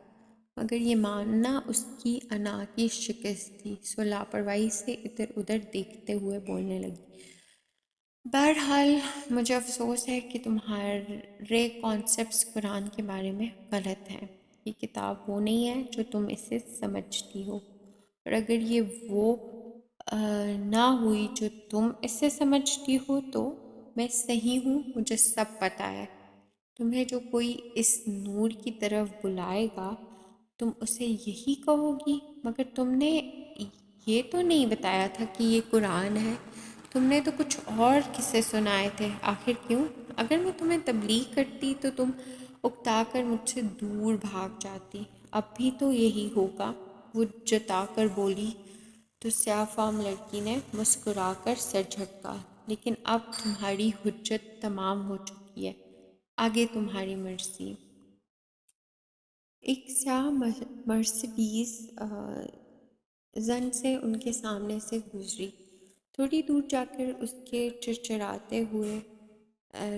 مگر یہ ماننا اس کی انا کی شکست تھی، سو لاپرواہی سے ادھر ادھر دیکھتے ہوئے بولنے لگی۔ بہرحال مجھے افسوس ہے کہ تمہارے کانسیپٹس قرآن کے بارے میں غلط ہیں۔ یہ کتاب وہ نہیں ہے جو تم اسے سمجھتی ہو، اور اگر یہ وہ نہ ہوئی جو تم اس سے سمجھتی ہو تو میں صحیح ہوں، مجھے سب پتہ ہے۔ تمہیں جو کوئی اس نور کی طرف بلائے گا تم اسے یہی کہو گی، مگر تم نے یہ تو نہیں بتایا تھا کہ یہ قرآن ہے، تم نے تو کچھ اور قصے سنائے تھے، آخر کیوں؟ اگر میں تمہیں تبلیغ کرتی تو تم اکتا کر مجھ سے دور بھاگ جاتی، اب بھی تو یہی ہوگا، وہ جتا کر بولی۔ تو سیاہ فام لڑکی نے مسکرا کر سر جھٹکا، لیکن اب تمہاری حجت تمام ہو چکی ہے، آگے تمہاری مرضی۔ ایک سیاہ مرسڈیز زن سے ان کے سامنے سے گزری، تھوڑی دور جا کر اس کے چرچراتے ہوئے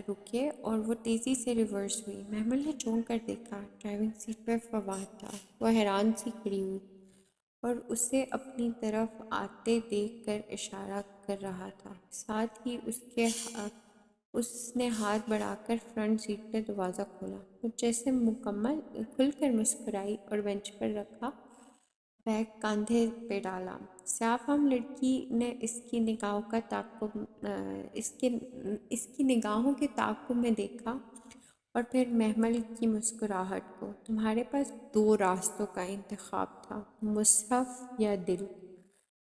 رکے اور وہ تیزی سے ریورس ہوئی۔ محمل نے چونک کر دیکھا، ڈرائیونگ سیٹ پر فواد تھا۔ وہ حیران سی کھڑی ہوئی اور اسے اپنی طرف آتے دیکھ کر اشارہ کر رہا تھا، ساتھ ہی اس نے ہاتھ بڑھا کر فرنٹ سیٹ کا دروازہ کھولا۔ وہ جیسے مکمل کھل کر مسکرائی اور بینچ پر رکھا بیگ کاندھے پہ ڈالا۔ سیاہ فام لڑکی نے اس کی نگاہوں کے تعاقب میں دیکھا اور پھر محمل کی مسکراہٹ کو۔ تمہارے پاس دو راستوں کا انتخاب تھا، مصحف یا دل۔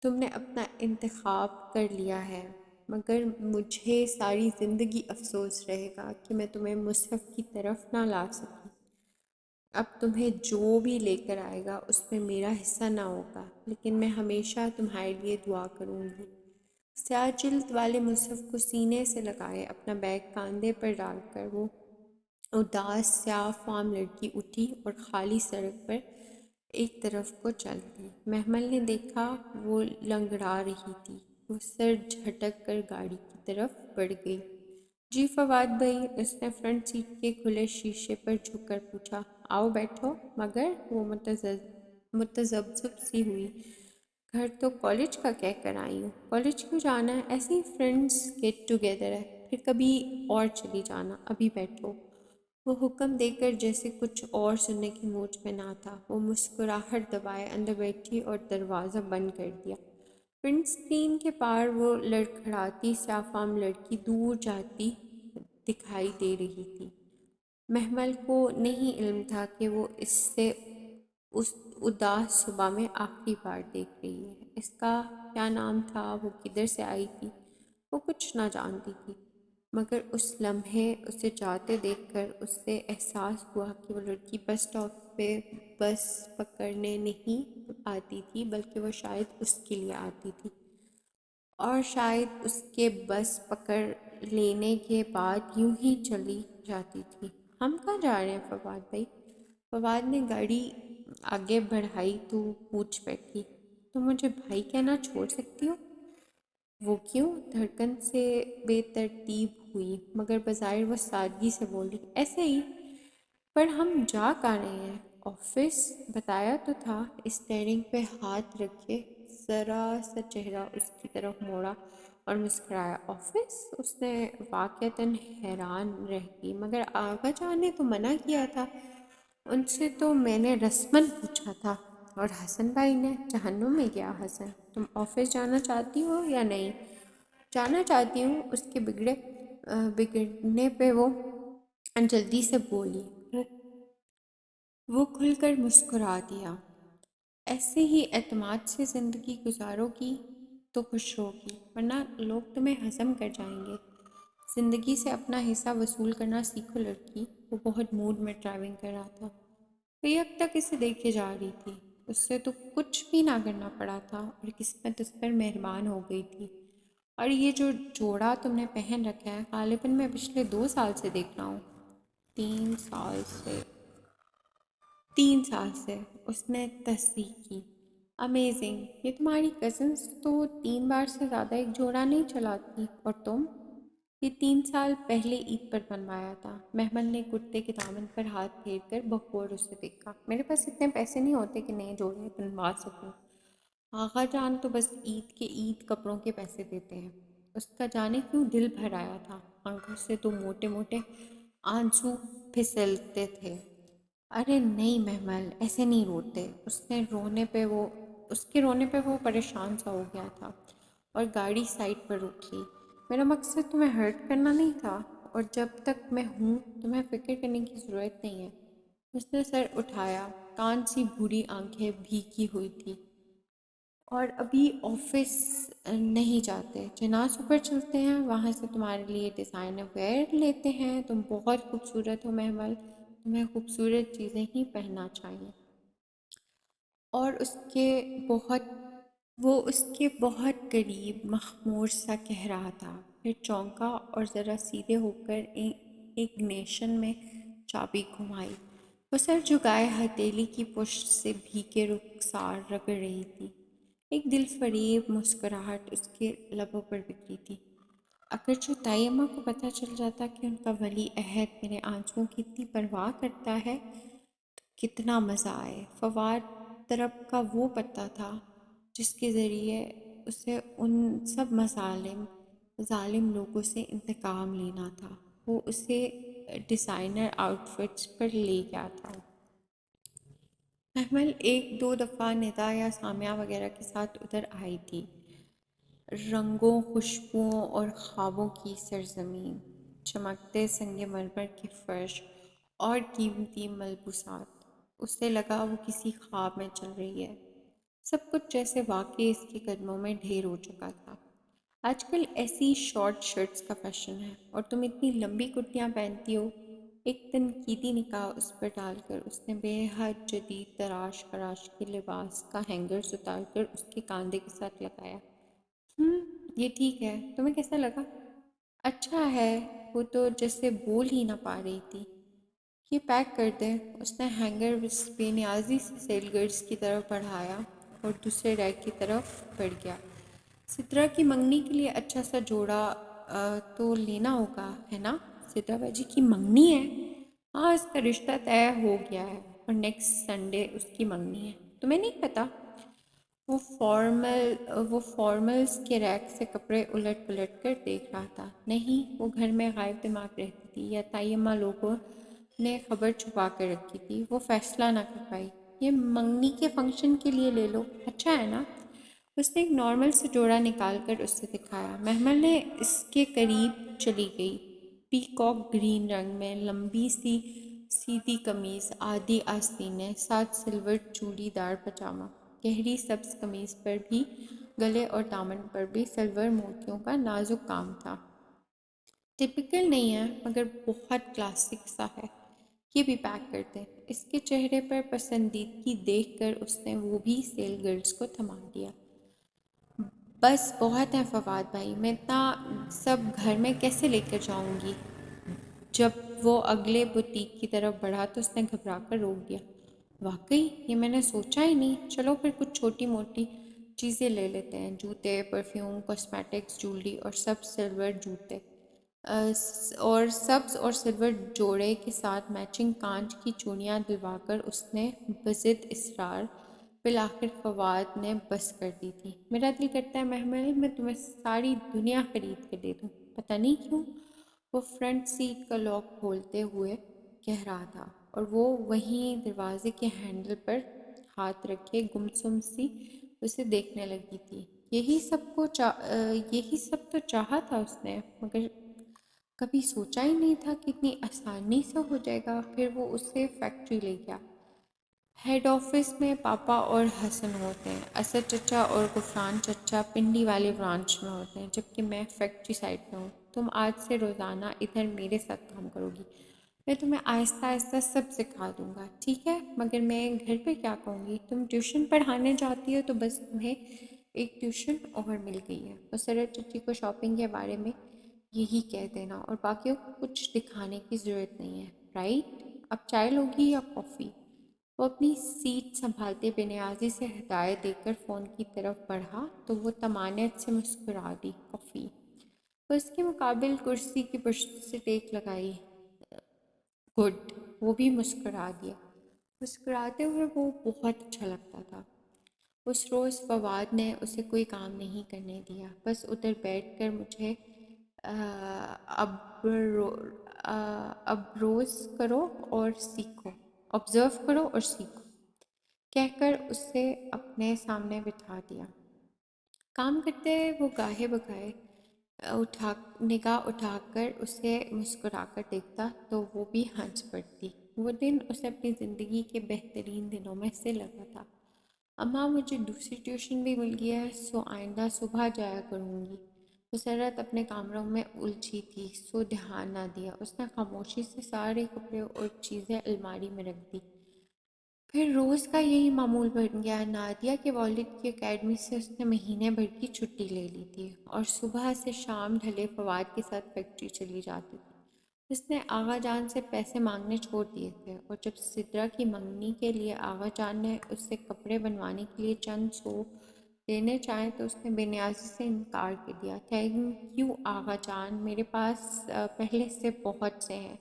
تم نے اپنا انتخاب کر لیا ہے، مگر مجھے ساری زندگی افسوس رہے گا کہ میں تمہیں مصحف کی طرف نہ لا سکی۔ اب تمہیں جو بھی لے کر آئے گا اس میں میرا حصہ نہ ہوگا، لیکن میں ہمیشہ تمہارے لیے دعا کروں گی۔ سیاہ جلد والے مصحف کو سینے سے لگائے اپنا بیگ کاندھے پر ڈال کر وہ اداس سیاہ فام لڑکی اٹھی اور خالی سڑک پر ایک طرف کو چل دی۔ محمل نے دیکھا وہ لنگڑا رہی تھی، وہ سر جھٹک کر گاڑی کی طرف بڑھ گئی۔ جی فواد بھائی، اس نے فرنٹ سیٹ کے کھلے شیشے پر جھک کر پوچھا۔ آؤ بیٹھو۔ مگر وہ متذبذب سی ہوئی۔ گھر تو کالج کا کہہ کر آئی ہوں۔ کالج کیوں جانا ہے؟ ایسے ہی فرینڈس گیٹ ٹوگیدر ہے، پھر کبھی اور چلی جانا، ابھی بیٹھو۔ وہ حکم دے کر جیسے کچھ اور سننے کی موج میں نہ تھا، وہ مسکراہٹ دبائے اندر بیٹھی اور دروازہ بند کر دیا۔ پرنٹ اسکرین کے پار وہ لڑکھڑاتی سیاہ فام لڑکی دور جاتی دکھائی دے رہی تھی۔ محمل کو نہیں علم تھا کہ وہ اس اداس صبح میں آخری بار دیکھ رہی ہے۔ اس کا کیا نام تھا، وہ کدھر سے آئی تھی، وہ کچھ نہ جانتی تھی، مگر اس لمحے اسے جاتے دیکھ کر اس سے احساس ہوا کہ وہ لڑکی بس اسٹاپ پہ بس پکڑنے نہیں آتی تھی، بلکہ وہ شاید اس کے لیے آتی تھی، اور شاید اس کے بس پکڑ لینے کے بعد یوں ہی چلی جاتی تھی۔ ہم کہاں جا رہے ہیں فواد بھائی؟ فواد نے گاڑی آگے بڑھائی تو پوچھ بیٹھی۔ تم مجھے بھائی کہنا چھوڑ سکتی ہو؟ وہ کیوں؟ دھڑکن سے بے ترتیب ہوئی، مگر بظاہر وہ سادگی سے بولی، ایسے ہی۔ پر ہم جا کہاں رہے ہیں؟ آفس، بتایا تو تھا۔ اسٹیئرنگ پہ ہاتھ رکھے ذرا سا چہرہ اس کی طرف موڑا اور مسکرایا۔ آفس؟ اس نے واقعتاً حیران رہ گئی، مگر آغا جان نے تو منع کیا تھا۔ ان سے تو میں نے رسماً پوچھا تھا۔ اور حسن بھائی نے؟ جہنم میں گیا حسن۔ تم آفس جانا چاہتی ہو یا نہیں؟ جانا چاہتی ہوں، اس کے بگڑنے پہ وہ جلدی سے بولی۔ وہ کھل کر مسکرا دیا۔ ایسے ہی اعتماد سے زندگی گزارو گی تو خوش ہوگی، ورنہ لوگ تمہیں ہضم کر جائیں گے۔ زندگی سے اپنا حصہ وصول کرنا سیکھو لڑکی۔ وہ بہت موڈ میں ڈرائیونگ کر رہا تھا، کئی اب تک اسے دیکھے جا رہی تھی، اس سے تو کچھ بھی نہ کرنا پڑا تھا اور قسمت اس پر مہربان ہو گئی تھی۔ اور یہ جو جوڑا تم نے پہن رکھا ہے، غالباً میں پچھلے 2 سال سے دیکھ رہا ہوں۔ 3 سال سے؟ 3 سال سے، اس نے تصدیق کی۔ امیزنگ، یہ تمہاری کزنس تو 3 بار سے زیادہ ایک جوڑا نہیں چلاتی، اور تم؟ یہ 3 سال پہلے عید پر بنوایا تھا۔ محمل نے کرتے کے دامن پر ہاتھ پھیر کر بغور اسے دیکھا۔ میرے پاس اتنے پیسے نہیں ہوتے کہ نئے جوڑے بنوا سکوں۔ آغا جان تو بس عید کے عید کپڑوں کے پیسے دیتے ہیں۔ اس کا جانے کیوں دل بھر آیا تھا، آنکھوں سے تو موٹے موٹے آنسو پھسلتے تھے۔ ارے نہیں محمل، ایسے نہیں روتے۔ اس نے رونے پہ وہ اس کے رونے پہ وہ پریشان سا ہو گیا تھا اور گاڑی سائڈ پر رک لی۔ میرا مقصد تمہیں ہرٹ کرنا نہیں تھا، اور جب تک میں ہوں تمہیں فکر کرنے کی ضرورت نہیں ہے۔ اس نے سر اٹھایا، کان سی بھوری آنکھیں بھیگی ہوئی تھی۔ اور ابھی آفس نہیں جاتے؟ جناس اوپر چلتے ہیں، وہاں سے تمہارے لیے ڈیزائنر ویئر لیتے ہیں۔ تم بہت خوبصورت ہو محمل، تمہیں خوبصورت چیزیں ہی پہننا چاہیے۔ اور اس کے بہت قریب مخمور سا کہہ رہا تھا، پھر چونکا اور ذرا سیدھے ہو کر اگنیشن میں چابی گھمائی۔ وہ سر جھکائے ہتھیلی کی پشت سے بھیگے رخسار رگڑ رہی تھی۔ ایک دل فریب مسکراہٹ اس کے لبوں پر بکھری تھی۔ اگرچہ تائی اماں کو پتہ چل جاتا کہ ان کا ولی عہد میرے آنسوؤں کی اتنی پرواہ کرتا ہے تو کتنا مزہ آئے۔ فواد طرب کا وہ پتہ تھا جس کے ذریعے اسے ان سب ظالم لوگوں سے انتقام لینا تھا۔ وہ اسے ڈیزائنر آؤٹ فٹس پر لے گیا تھا۔ محمل ایک دو دفعہ ندا یا سامیہ وغیرہ کے ساتھ ادھر آئی تھی۔ رنگوں، خوشبوؤں اور خوابوں کی سرزمین، چمکتے سنگ مرمر کے فرش اور قیمتی ملبوسات۔ اسے لگا وہ کسی خواب میں چل رہی ہے۔ سب کچھ جیسے واقعی اس کے قدموں میں ڈھیر ہو چکا تھا۔ آج کل ایسی شارٹ شرٹس کا فیشن ہے اور تم اتنی لمبی کرتیاں پہنتی ہو۔ ایک تنقیدی نگاہ اس پر ڈال کر اس نے بے حد جدید تراش خراش کے لباس کا ہینگرز اتار کر اس کے کاندھے کے ساتھ لگایا۔ یہ ٹھیک ہے، تمہیں کیسا لگا؟ اچھا ہے، وہ تو جیسے بول ہی نہ پا رہی تھی۔ یہ پیک کر دیں۔ اس نے ہینگر بے نیازی سے سیل گرلز کی طرف بڑھایا اور دوسرے ریک کی طرف بڑھ گیا۔ سترہ کی منگنی کے لیے اچھا سا جوڑا تو لینا ہوگا، ہے نا؟ سترہ باجی کی منگنی ہے؟ ہاں، اس کا رشتہ طے ہو گیا ہے اور نیکسٹ سنڈے اس کی منگنی ہے۔ تمہیں نہیں پتا؟ وہ فارملز کے ریک سے کپڑے الٹ پلٹ کر دیکھ رہا تھا۔ نہیں، وہ گھر میں غائب دماغ رہتی تھی یا تائی اماں لوگوں نے خبر چھپا کر رکھی تھی۔ وہ فیصلہ نہ کر پائی۔ یہ منگنی کے فنکشن کے لیے لے لو، اچھا ہے نا؟ اس نے ایک نارمل سے جوڑا نکال کر اسے دکھایا۔ محمل نے اس کے قریب چلی گئی۔ پیکاک گرین رنگ میں لمبی سی سیدھی قمیض، آدھی آستینیں، ساتھ سلور چوڑی دار پاجامہ۔ گہری سبز قمیض پر بھی گلے اور دامن پر بھی سلور موتیوں کا نازک کام تھا۔ ٹپیکل نہیں ہے مگر بہت کلاسک سا ہے۔ یہ بھی پیک کر دیں۔ اس کے چہرے پر پسندیدگی دیکھ کر اس نے وہ بھی سیل گرلز کو تھما دیا۔ بس بہت ہے فواد بھائی، میں اتنا سب گھر میں کیسے لے کر جاؤں گی؟ جب وہ اگلے بوتیک کی طرف بڑھا تو اس نے گھبرا کر روک دیا۔ واقعی یہ میں نے سوچا ہی نہیں۔ چلو پھر کچھ چھوٹی موٹی چیزیں لے لیتے ہیں، جوتے، پرفیوم، کاسمیٹکس، جولری اور سبز اور سلور جوڑے کے ساتھ میچنگ کانچ کی چوڑیاں دلوا کر اس نے بضد اصرار بالآخر فواد نے بس کر دی تھی۔ میرا دل کرتا ہے محمل میں تمہیں ساری دنیا خرید کے دے دوں، پتہ نہیں کیوں؟ وہ فرنٹ سیٹ کا لاک کھولتے ہوئے کہہ رہا تھا اور وہ وہیں دروازے کے ہینڈل پر ہاتھ رکھے گمسم سی اسے دیکھنے لگی تھی۔ یہی سب تو چاہا تھا اس نے، مگر کبھی سوچا ہی نہیں تھا کہ اتنی آسانی سے ہو جائے گا۔ پھر وہ اسے فیکٹری لے گیا۔ ہیڈ آفس میں پاپا اور حسن ہوتے ہیں، اسد چچا اور غفران چچا پنڈی والے برانچ میں ہوتے ہیں، جبکہ میں فیکٹری سائٹ میں ہوں۔ تم آج سے روزانہ ادھر میرے ساتھ کام کرو گی۔ میں تمہیں آہستہ آہستہ سب سکھا دوں گا، ٹھیک ہے؟ مگر میں گھر پہ کیا کہوں گی؟ تم ٹیوشن پڑھانے جاتی ہو تو بس تمہیں ایک ٹیوشن اور مل گئی ہے۔ مسرت چچی کو شاپنگ کے بارے میں یہی کہہ دینا اور باقیوں کو کچھ دکھانے کی ضرورت نہیں ہے، رائٹ؟ اب چائے لوگی یا کافی؟ وہ اپنی سیٹ سنبھالتے بے نیازی سے ہدایت دے کر فون کی طرف بڑھا تو وہ طمانیت سے مسکرا دی، کافی۔ وہ اس کے مقابل کرسی کی پشت سے ٹیک لگائی، گڈ۔ وہ بھی مسکرا دیا۔ مسکراتے ہوئے وہ بہت اچھا لگتا تھا۔ اس روز فواد نے اسے کوئی کام نہیں کرنے دیا، بس ادھر بیٹھ کر مجھے ابروز کرو اور سیکھو، کہہ کر اسے اپنے سامنے بٹھا دیا۔ کام کرتے وہ گاہے بگاہے نگاہ اٹھا کر اسے مسکرا کر دیکھتا تو وہ بھی ہنس پڑتی۔ وہ دن اسے اپنی زندگی کے بہترین دنوں میں سے لگا تھا۔ اماں مجھے دوسری ٹیوشن بھی مل گیا ہے، سو آئندہ صبح جایا کروں گی۔ مسرت اپنے کامروں میں الجھی تھی، سو دھیان نہ دیا۔ اس نے خاموشی سے سارے کپڑے اور چیزیں الماری میں رکھ دی۔ پھر روز کا یہی معمول بن گیا۔ نادیہ کے والد کی اکیڈمی سے اس نے مہینے بھر کی چھٹی لے لی تھی اور صبح سے شام ڈھلے فواد کے ساتھ فیکٹری چلی جاتی تھی۔ اس نے آغا جان سے پیسے مانگنے چھوڑ دیے تھے، اور جب سدرا کی منگنی کے لیے آغا جان نے اس سے کپڑے بنوانے کے لیے چند سو دینے چاہے تو اس نے بے نیازی سے انکار کر دیا۔ تھینک یو آغا جان، میرے پاس پہلے سے بہت سے ہیں،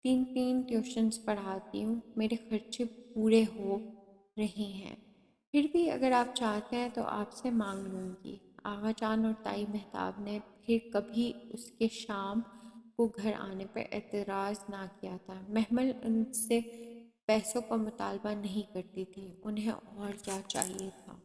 3 ٹیوشنز پڑھاتی ہوں، میرے خرچے پورے ہو رہے ہیں۔ پھر بھی اگر آپ چاہتے ہیں تو آپ سے مانگ لوں گی۔ آغا جان اور تائی مہتاب نے پھر کبھی اس کے شام کو گھر آنے پر اعتراض نہ کیا تھا۔ محمل ان سے پیسوں کا مطالبہ نہیں کرتی تھی، انہیں اور کیا چاہیے تھا۔